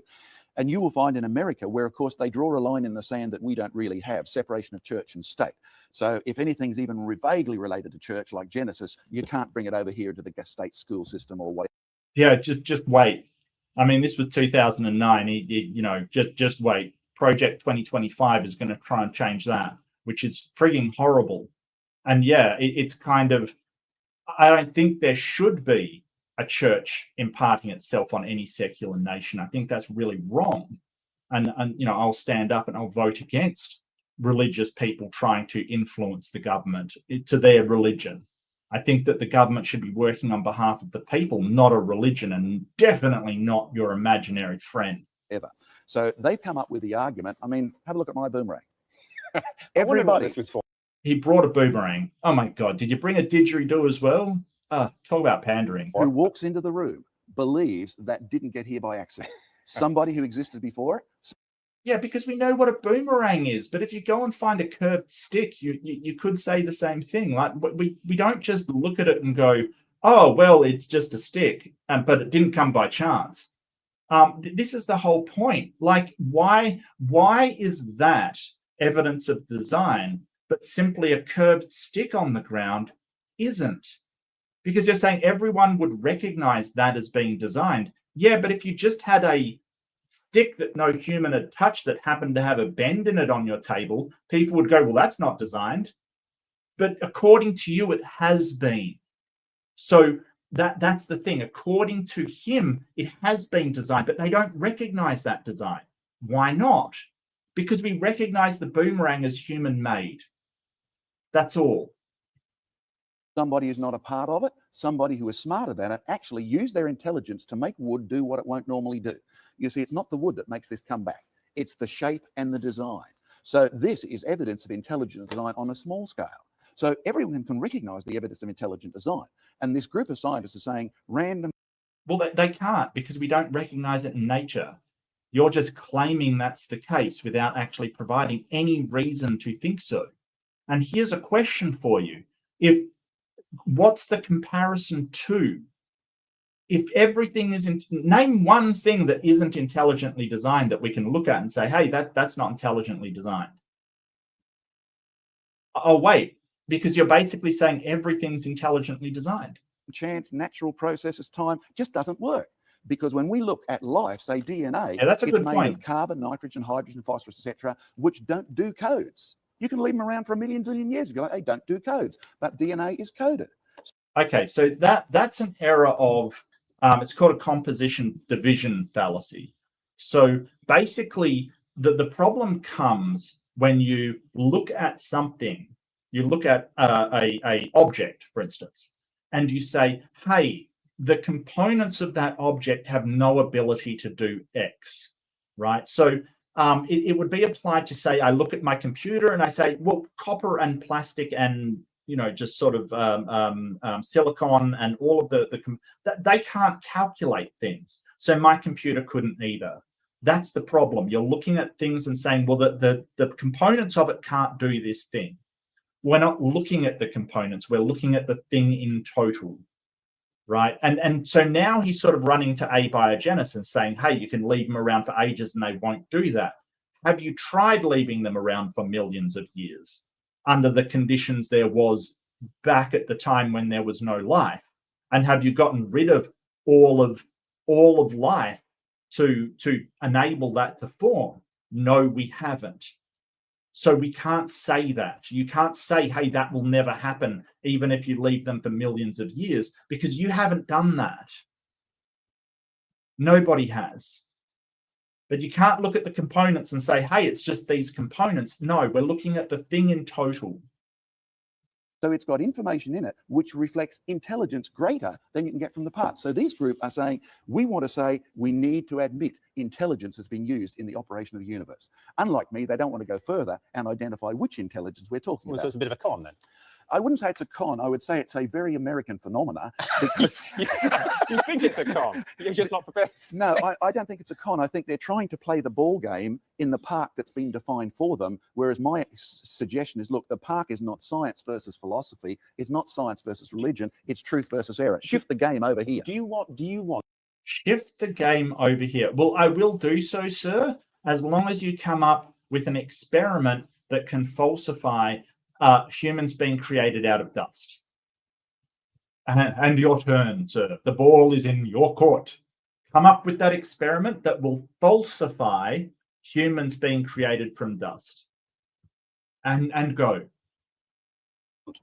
And you will find in America where, of course, they draw a line in the sand that we don't really have, separation of church and state. So if anything's even vaguely related to church, like Genesis, you can't bring it over here to the state school system or whatever. Yeah, just wait. I mean, this was 2009. Just wait. Project 2025 is going to try and change that, which is frigging horrible. And yeah, it's kind of, I don't think there should be a church imparting itself on any secular nation. I think that's really wrong. And I'll stand up and I'll vote against religious people trying to influence the government to their religion. I think that the government should be working on behalf of the people, not a religion, and definitely not your imaginary friend. Ever. So they've come up with the argument. I mean, have a look at my boomerang. Everybody, this was for. He brought a boomerang. Oh my God. Did you bring a didgeridoo as well? Talk about pandering. Who walks into the room believes that didn't get here by accident. Somebody who existed before. Yeah, because we know what a boomerang is. But if you go and find a curved stick, you could say the same thing. Like we don't just look at it and go, oh, well, it's just a stick, but it didn't come by chance. This is the whole point. Like, why is that evidence of design, but simply a curved stick on the ground isn't? Because you're saying everyone would recognize that as being designed. Yeah, but if you just had a stick that no human had touched that happened to have a bend in it on your table, people would go, well, that's not designed. But according to you, it has been. So that's the thing. According to him, it has been designed, but they don't recognize that design. Why not? Because we recognize the boomerang as human-made. That's all. Somebody who's not a part of it, somebody who is smarter than it, actually use their intelligence to make wood do what it won't normally do. You see, it's not the wood that makes this come back. It's the shape and the design. So this is evidence of intelligent design on a small scale. So everyone can recognize the evidence of intelligent design. And this group of scientists are saying random. Well, they can't, because we don't recognize it in nature. You're just claiming that's the case without actually providing any reason to think so. And here's a question for you. What's the comparison to? If everything is, name one thing that isn't intelligently designed that we can look at and say, hey, that's not intelligently designed. Oh, wait, because you're basically saying everything's intelligently designed. Chance, natural processes, time, just doesn't work. Because when we look at life, say DNA, that's a good made point. of carbon, nitrogen, hydrogen, phosphorus, etc., which don't do codes. You can leave them around for a million zillion years and be like, they don't do codes, but DNA is coded. Okay, so that's an error of, it's called a composition division fallacy. So basically, the problem comes when you look at something, you look at a object, for instance, and you say, hey, the components of that object have no ability to do X, right? So it would be applied to say, I look at my computer and I say, well, copper and plastic and, just sort of silicon and all of they can't calculate things. So my computer couldn't either. That's the problem. You're looking at things and saying, well, the components of it can't do this thing. We're not looking at the components. We're looking at the thing in total. Right. And so now he's sort of running to abiogenesis and saying, hey, you can leave them around for ages and they won't do that. Have you tried leaving them around for millions of years under the conditions there was back at the time when there was no life? And have you gotten rid of all of life to enable that to form? No, we haven't. So we can't say that. You can't say, hey, that will never happen, even if you leave them for millions of years, because you haven't done that. Nobody has. But you can't look at the components and say, hey, it's just these components. No, we're looking at the thing in total. So it's got information in it which reflects intelligence greater than you can get from the parts. So these group are saying, we want to say we need to admit intelligence has been used in the operation of the universe. Unlike me, they don't want to go further and identify which intelligence we're talking about. So it's a bit of a con then. I wouldn't say it's a con. I would say it's a very American phenomena because you think it's a con. You're just not prepared. No, I don't think it's a con. I think they're trying to play the ball game in the park that's been defined for them. Whereas my suggestion is, look, the park is not science versus philosophy. It's not science versus religion. It's truth versus error. Shift the game over here. Do you want shift the game over here? Well, I will do so, sir, as long as you come up with an experiment that can falsify humans being created out of dust. And your turn, sir. The ball is in your court. Come up with that experiment that will falsify humans being created from dust. And go.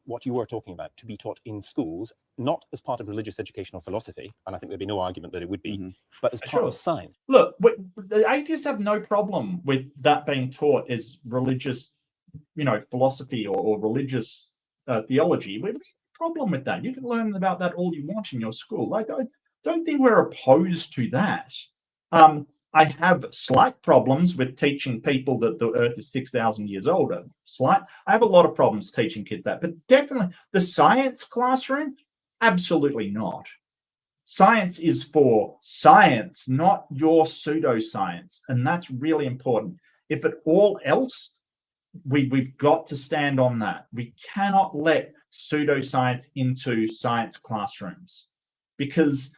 What you were talking about to be taught in schools, not as part of religious education or philosophy, and I think there'd be no argument that it would be, but as part of science. Look, the atheists have no problem with that being taught as religious, philosophy or religious theology. We have no problem with that. You can learn about that all you want in your school. I don't think we're opposed to that. I have slight problems with teaching people that the Earth is 6,000 years old. I have a lot of problems teaching kids that, but definitely the science classroom, absolutely not. Science is for science, not your pseudoscience, and that's really important. If at all else, we've got to stand on that. We cannot let pseudoscience into science classrooms, because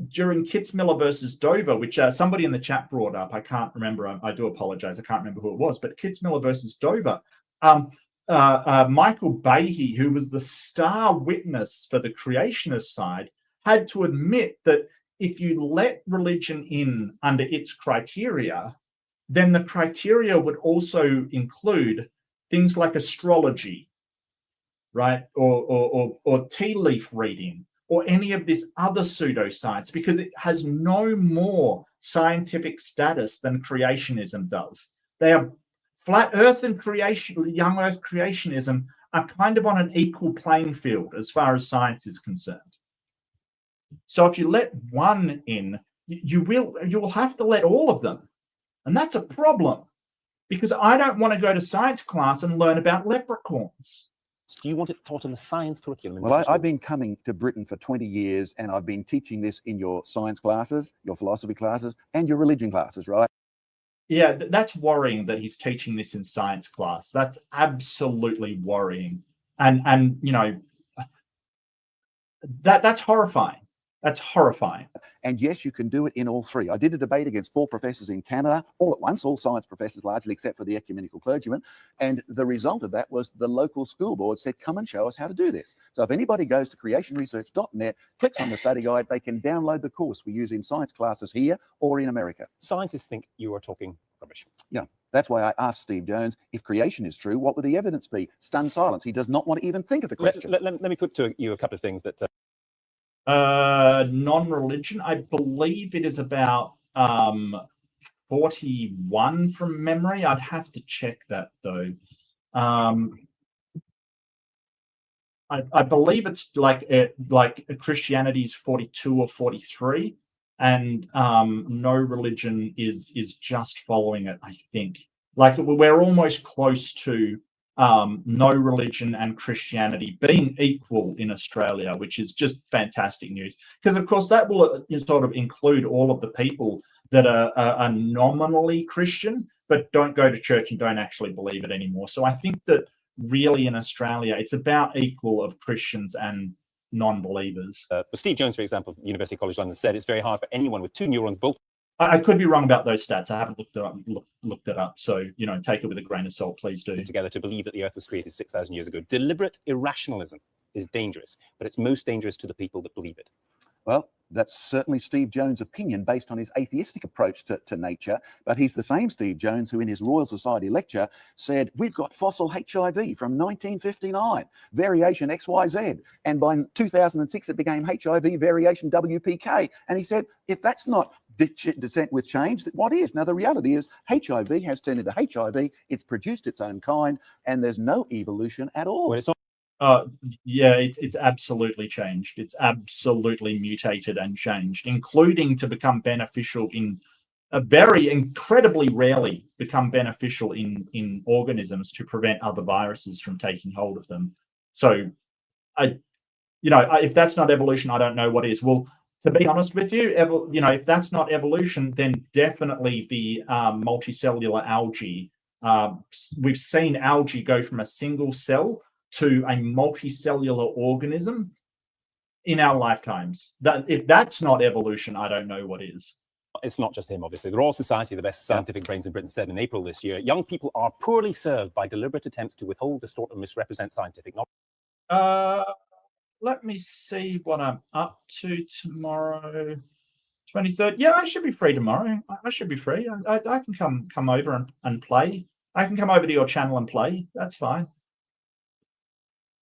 during Kitzmiller versus Dover, which somebody in the chat brought up, I can't remember, I do apologize, I can't remember who it was, but Kitzmiller versus Dover, Michael Behe, who was the star witness for the creationist side, had to admit that if you let religion in under its criteria, then the criteria would also include things like astrology, right? Or tea leaf reading, or any of this other pseudoscience, because it has no more scientific status than creationism does. They are flat earth and young earth creationism are kind of on an equal playing field as far as science is concerned. So if you let one in, you will have to let all of them. And that's a problem, because I don't want to go to science class and learn about leprechauns. Do you want it taught in the science curriculum? Well, I've been coming to Britain for 20 years, and I've been teaching this in your science classes, your philosophy classes, and your religion classes, right? Yeah, that's worrying that he's teaching this in science class. That's absolutely worrying. And you know, that's horrifying. That's horrifying. And yes, you can do it in all three. I did a debate against 4 professors in Canada, all at once, all science professors largely, except for the ecumenical clergyman. And the result of that was the local school board said, come and show us how to do this. So if anybody goes to creationresearch.net, clicks on the study guide, they can download the course we use in science classes here or in America. Scientists think you are talking rubbish. Yeah. That's why I asked Steve Jones, if creation is true, what would the evidence be? Stunned silence. He does not want to even think of the question. Let me put to you a couple of things that... non-religion, I believe it is about 41 from memory. I'd have to check that though. I believe it's like Christianity's 42 or 43, and no religion is just following it, I think. Like we're almost close to no religion and Christianity being equal in Australia, which is just fantastic news, because of course that will sort of include all of the people that are nominally Christian but don't go to church and don't actually believe it anymore. So I think that really in Australia it's about equal of Christians and non-believers. Steve Jones, for example, University College London, said it's very hard for anyone with 2 neurons both. I could be wrong about those stats. I haven't looked it up. So, you know, take it with a grain of salt, please do. Together to believe that the Earth was created 6,000 years ago. Deliberate irrationalism is dangerous, but it's most dangerous to the people that believe it. Well, that's certainly Steve Jones' opinion based on his atheistic approach to nature. But he's the same Steve Jones who in his Royal Society lecture said, we've got fossil HIV from 1959, variation XYZ. And by 2006, it became HIV variation WPK. And he said, if that's not descent with change, what is? Now, the reality is HIV has turned into HIV. It's produced its own kind, and there's no evolution at all. Well, it's not. Yeah, it's absolutely changed. It's absolutely mutated and changed, including to become beneficial in a very incredibly rarely become beneficial in organisms to prevent other viruses from taking hold of them. So, if that's not evolution, I don't know what is. Well, to be honest with you, if that's not evolution, then definitely the multicellular algae. We've seen algae go from a single cell to a multicellular organism in our lifetimes. That if that's not evolution, I don't know what is. It's not just him, obviously. The Royal Society, the best scientific brains in Britain, said in April this year, young people are poorly served by deliberate attempts to withhold, distort, and misrepresent scientific knowledge. Let me see what I'm up to tomorrow. 23rd. Yeah, I should be free tomorrow. I should be free. I can come over and play. I can come over to your channel and play. That's fine.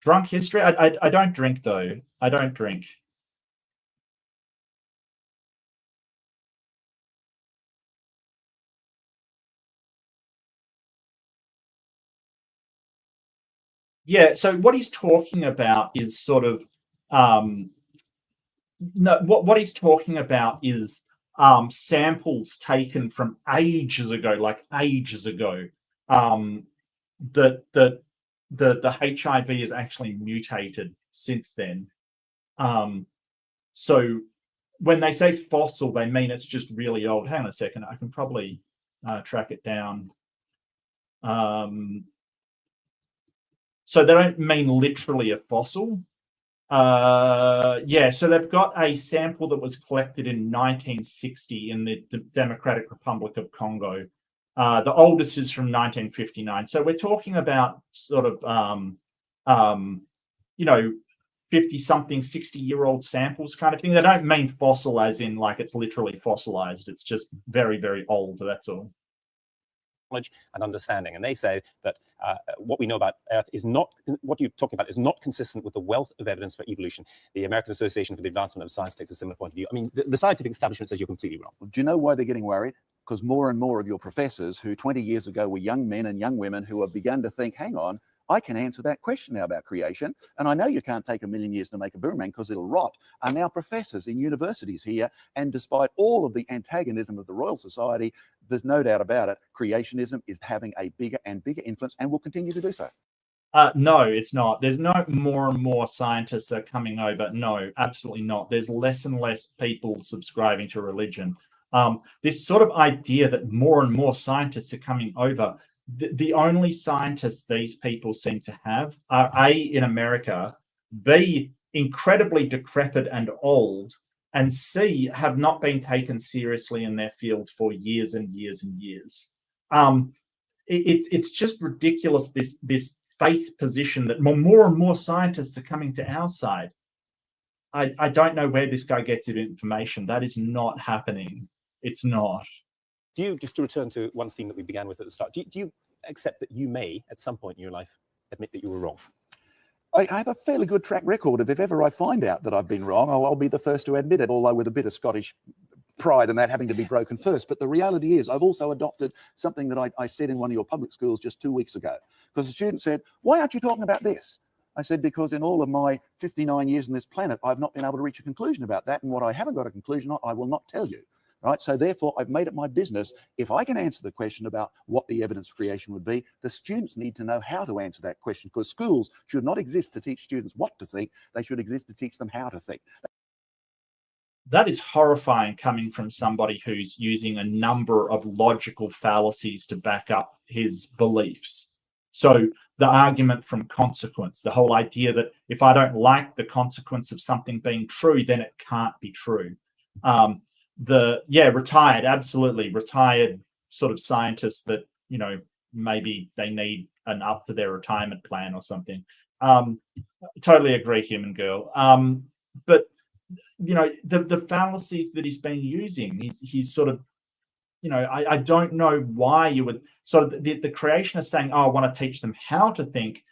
Drunk history? I don't drink, though. I don't drink. Yeah, so what he's talking about is sort of what he's talking about is samples taken from ages ago, that the HIV is actually mutated since then. So when they say fossil, they mean it's just really old. Hang on a second, I can probably track it down. So they don't mean literally a fossil. Yeah, so they've got a sample that was collected in 1960 in the Democratic Republic of Congo. The oldest is from 1959. So we're talking about sort of, 50-something, 60-year-old samples kind of thing. They don't mean fossil as in like it's literally fossilized. It's just very, very old. That's all. Knowledge and understanding. And they say that what we know about Earth is not, what you're talking about is not consistent with the wealth of evidence for evolution. The American Association for the Advancement of Science takes a similar point of view. I mean, the scientific establishment says you're completely wrong. Do you know why they're getting worried? Because more and more of your professors who 20 years ago were young men and young women who have begun to think, hang on, I can answer that question now about creation. And I know you can't take 1,000,000 years to make a boomerang because it'll rot, are now professors in universities here. And despite all of the antagonism of the Royal Society, there's no doubt about it, creationism is having a bigger and bigger influence and will continue to do so. No, it's not. There's no more and more scientists are coming over. No, absolutely not. There's less and less people subscribing to religion. This sort of idea that more and more scientists are coming over, the only scientists these people seem to have are A, in America, B, incredibly decrepit and old, and C, have not been taken seriously in their field for years and years and years. It's just ridiculous, this faith position that more and more scientists are coming to our side. I don't know where this guy gets his information. That is not happening. It's not. Do you, just to return to one theme that we began with at the start, do you accept that you may, at some point in your life, admit that you were wrong? I have a fairly good track record of if ever I find out that I've been wrong, I'll be the first to admit it, although with a bit of Scottish pride and that having to be broken first. But the reality is I've also adopted something that I said in one of your public schools just 2 weeks ago, because the student said, why aren't you talking about this? I said, because in all of my 59 years on this planet, I've not been able to reach a conclusion about that. And what I haven't got a conclusion on, I will not tell you. Right. So therefore, I've made it my business. If I can answer the question about what the evidence for creation would be, the students need to know how to answer that question, because schools should not exist to teach students what to think. They should exist to teach them how to think. That is horrifying coming from somebody who's using a number of logical fallacies to back up his beliefs. So the argument from consequence, the whole idea that if I don't like the consequence of something being true, then it can't be true. Retired, absolutely retired sort of scientists that, you know, maybe they need an up to their retirement plan or something. Totally agree, human girl. But you know, the fallacies that he's been using, he's sort of, you know, I don't know why you would sort of the creationists saying, oh, I want to teach them how to think.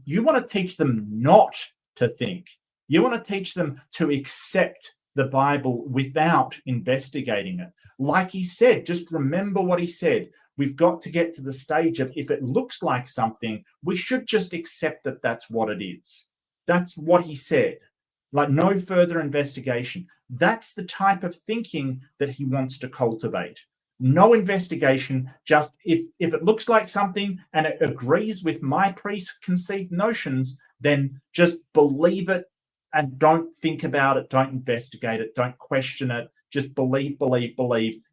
You want to teach them not to think. You want to teach them to accept the Bible without investigating it. Like he said, just remember what he said. We've got to get to the stage of, if it looks like something, we should just accept that that's what it is. That's what he said. Like, no further investigation. That's the type of thinking that he wants to cultivate. No investigation, just if it looks like something and it agrees with my preconceived notions, then just believe it and don't think about it, don't investigate it, don't question it, just believe.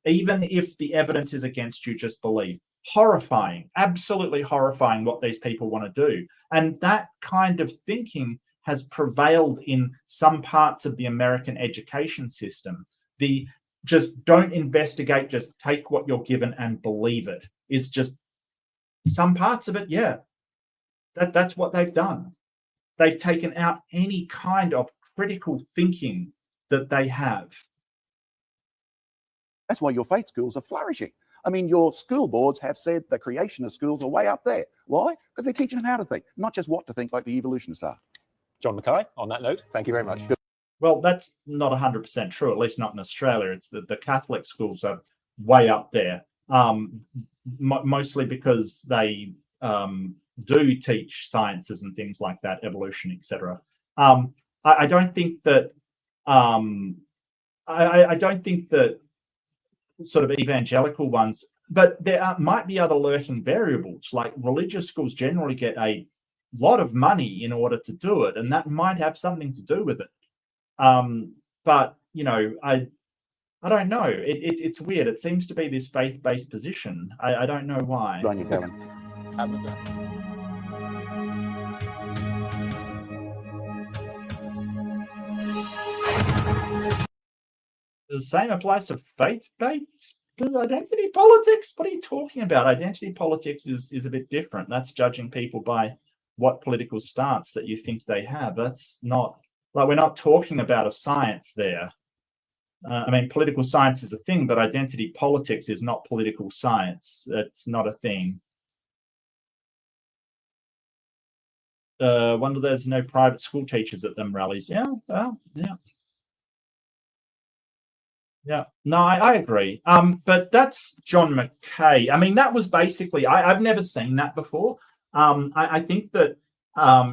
Even if the evidence is against you, just believe. Horrifying, absolutely horrifying what these people want to do. And that kind of thinking has prevailed in some parts of the American education system. The just don't investigate, just take what you're given and believe it is just some parts of it. Yeah, that's what they've done. They've taken out any kind of critical thinking that they have. That's why your faith schools are flourishing. I mean, your school boards have said the creationist schools are way up there. Why? Because they're teaching them how to think, not just what to think like the evolutionists are. John Mackay, on that note, thank you very much. Well, that's not 100% true, at least not in Australia. It's the Catholic schools are way up there, mostly because they do teach sciences and things like that, evolution, etc. I don't think that I don't think that sort of evangelical ones, but there might be other lurking variables. Like religious schools generally get a lot of money in order to do it, and that might have something to do with it. But you know, I don't know. It's weird. It seems to be this faith-based position. I don't know why. Right, you're going. The same applies to faith-based identity politics. What are you talking about? Identity politics is a bit different. That's judging people by what political stance that you think they have. That's not Like, we're not talking about a science there. I mean, political science is a thing, but identity politics is not political science. It's not a thing. Wonder there's no private school teachers at them rallies. Yeah, well, yeah. Yeah, no, I agree. But that's John McKay. I mean, that was basically, I've never seen that before. I think that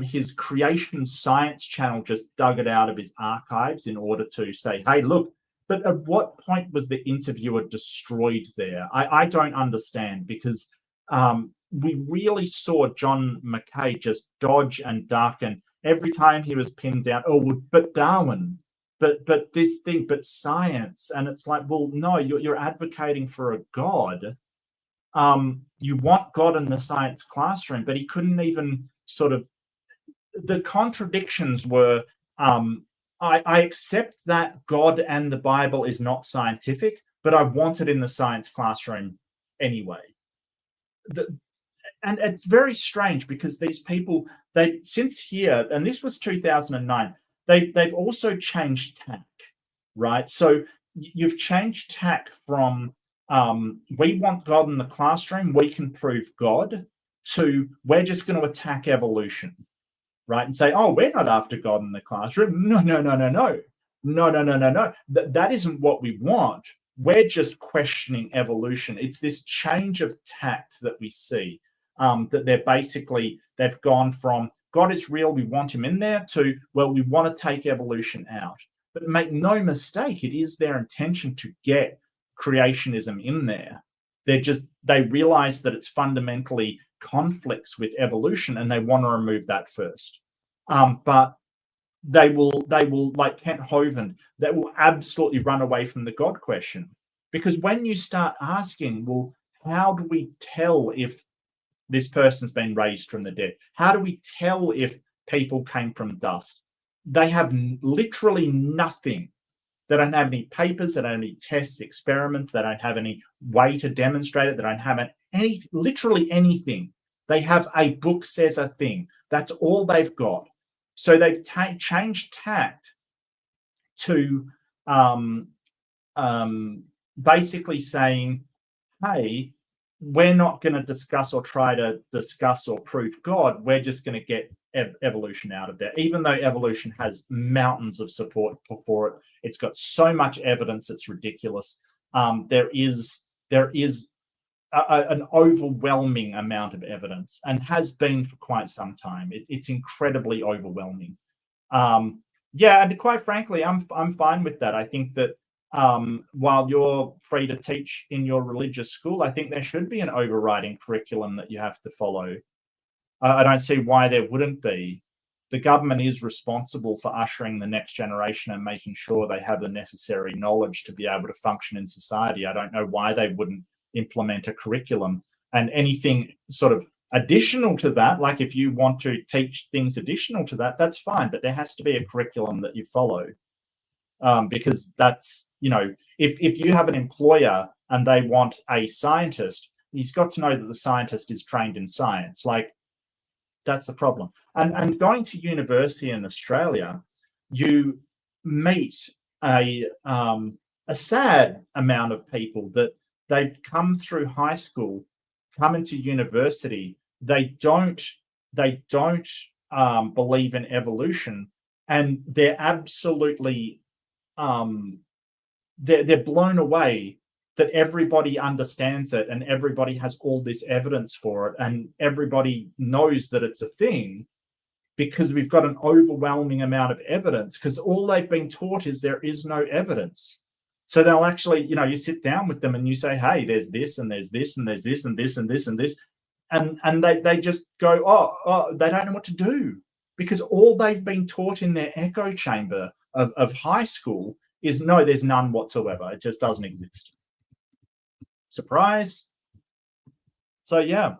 his Creation Science channel just dug it out of his archives in order to say, hey, look, but at what point was the interviewer destroyed there? I don't understand, because we really saw John McKay just dodge and duck, and every time he was pinned down, oh, but Darwin, but this thing, but science. And it's like, well, no, you're advocating for a God. You want God in the science classroom, but he couldn't even sort of, the contradictions were, I accept that God and the Bible is not scientific, but I want it in the science classroom anyway. And it's very strange, because these people, since here, and this was 2009, they've also changed tack, right? So you've changed tack from we want God in the classroom, we can prove God, to we're just going to attack evolution, right? And say, oh, we're not after God in the classroom. No. That isn't what we want. We're just questioning evolution. It's this change of tact that we see, that they've gone from God is real, we want him in there, to, well, we want to take evolution out. But make no mistake, it is their intention to get creationism in there. They realize that it's fundamentally conflicts with evolution, and they want to remove that first. But they will, like Kent Hovind, that will absolutely run away from the God question. Because when you start asking, well, how do we tell if this person's been raised from the dead? How do we tell if people came from dust? They have literally nothing. They don't have any papers, they don't have any tests, experiments, they don't have any way to demonstrate it, they don't have literally anything. They have a book says a thing. That's all they've got. So they've changed tact to basically saying, hey, we're not going to discuss or try to discuss or prove God. We're just going to get evolution out of there, even though evolution has mountains of support for it. It's got so much evidence, it's ridiculous. There is an overwhelming amount of evidence, and has been for quite some time. It's incredibly overwhelming. Yeah, and quite frankly, I'm fine with that. I think that while you're free to teach in your religious school, I think there should be an overriding curriculum that you have to follow. I don't see why there wouldn't be. The government is responsible for ushering the next generation and making sure they have the necessary knowledge to be able to function in society. I don't know why they wouldn't implement a curriculum. And anything sort of additional to that, like if you want to teach things additional to that, that's fine, but there has to be a curriculum that you follow. Because that's, if you have an employer and they want a scientist, he's got to know that the scientist is trained in science. Like, that's the problem. And going to university in Australia, you meet a sad amount of people that they've come through high school, come into university, they don't believe in evolution, and they're absolutely they're blown away that everybody understands it and everybody has all this evidence for it and everybody knows that it's a thing, because we've got an overwhelming amount of evidence, because all they've been taught is there is no evidence. So they'll actually, you sit down with them and you say, hey, there's this and there's this and there's this and this and this and this. And they just go, oh, they don't know what to do, because all they've been taught in their echo chamber of high school is no, there's none whatsoever. It just doesn't exist. Surprise. So, yeah.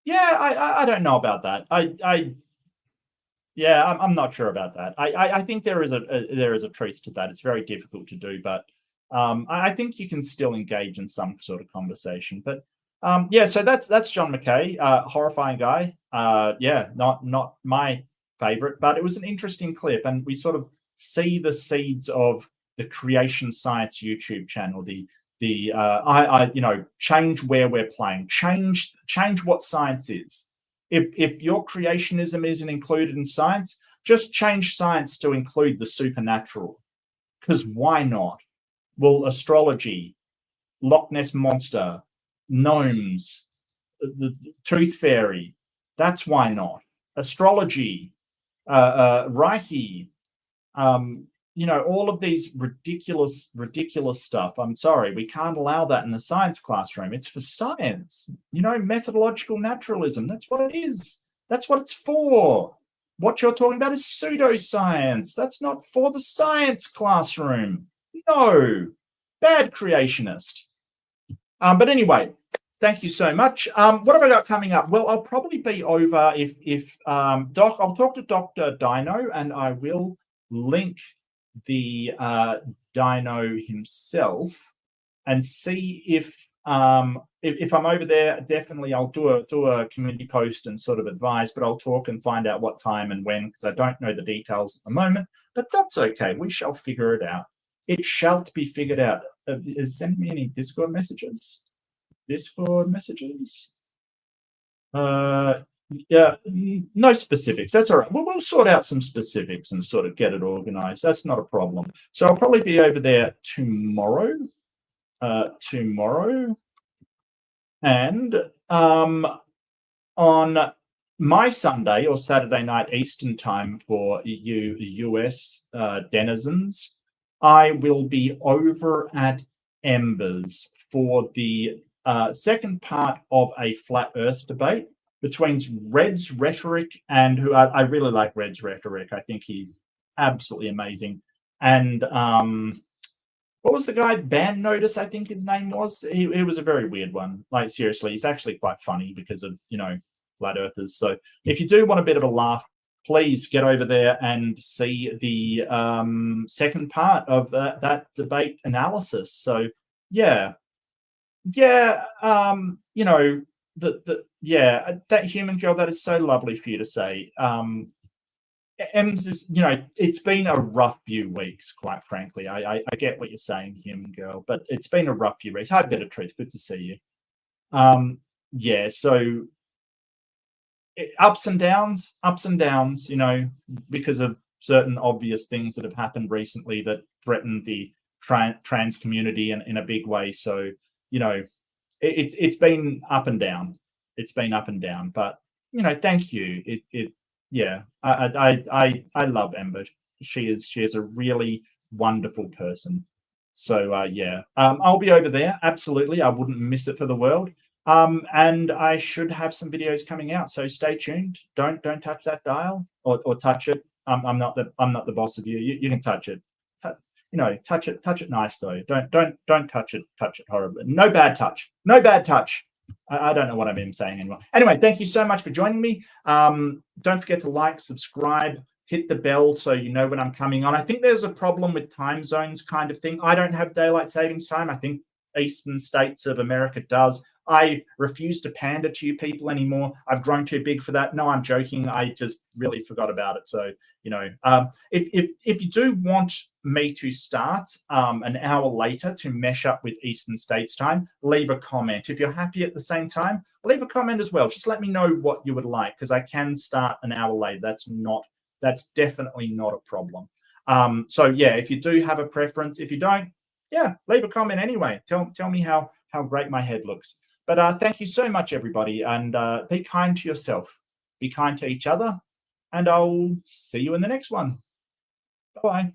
Yeah, I don't know about that. I'm not sure about that. I think there is a truth to that. It's very difficult to do, but I think you can still engage in some sort of conversation. But yeah, so that's John McKay, horrifying guy. Yeah, not my favorite, but it was an interesting clip, and we sort of see the seeds of the Creation Science YouTube channel. Change where we're playing, change what science is. If your creationism isn't included in science, just change science to include the supernatural. Because why not? Well, astrology, Loch Ness Monster, gnomes, the Tooth Fairy, that's why not. Astrology, Reiki, all of these ridiculous stuff. I'm sorry, we can't allow that in the science classroom. It's for science. Methodological naturalism. That's what it is. That's what it's for. What you're talking about is pseudoscience. That's not for the science classroom. No, bad creationist. But anyway, thank you so much. What have I got coming up? Well, I'll probably be over if Doc. I'll talk to Dr. Dino, and I will link the Dino himself and see if I'm over there. Definitely, I'll do a community post and sort of advise. But I'll talk and find out what time and when, because I don't know the details at the moment. But that's okay. We shall figure it out. It shall be figured out. Send me any Discord messages. Yeah, no specifics. That's all right. We'll sort out some specifics and sort of get it organized. That's not a problem. So I'll probably be over there tomorrow. And on my Sunday or Saturday night Eastern time for you US denizens, I will be over at Embers for the second part of a flat Earth debate between Red's Rhetoric and who I really like Red's Rhetoric. I think he's absolutely amazing. And what was the guy? Band Notice, I think his name was. He was a very weird one. Like, seriously, he's actually quite funny because of, flat earthers. So if you do want a bit of a laugh, please get over there and see the second part of that debate analysis. So that human girl, that is so lovely for you to say. Ems is, it's been a rough few weeks, quite frankly. I get what you're saying, human girl, but it's been a rough few weeks. Hi, Better Truth, good to see you. So ups and downs, because of certain obvious things that have happened recently that threaten the trans community in a big way. So, it's been up and down. It's been up and down, but, thank you. I love Ember. She is a really wonderful person. So, I'll be over there. Absolutely. I wouldn't miss it for the world. And I should have some videos coming out, so stay tuned. Don't touch that dial or touch it. I'm not the boss of you. You can touch it. Touch it nice though. Don't touch it horribly. No bad touch. I don't know what I'm saying anymore. Anyway, thank you so much for joining me. Don't forget to like, subscribe, hit the bell so you know when I'm coming on. I think there's a problem with time zones kind of thing. I don't have daylight savings time. I think eastern states of America does. I refuse to pander to you people anymore. I've grown too big for that. No, I'm joking. I just really forgot about it. So, if you do want me to start an hour later to mesh up with Eastern States time, leave a comment. If you're happy at the same time, leave a comment as well. Just let me know what you would like, because I can start an hour later. That's definitely not a problem. If you do have a preference, if you don't, leave a comment anyway. Tell me how great my head looks. But thank you so much, everybody, and be kind to yourself, be kind to each other, and I'll see you in the next one. Bye-bye.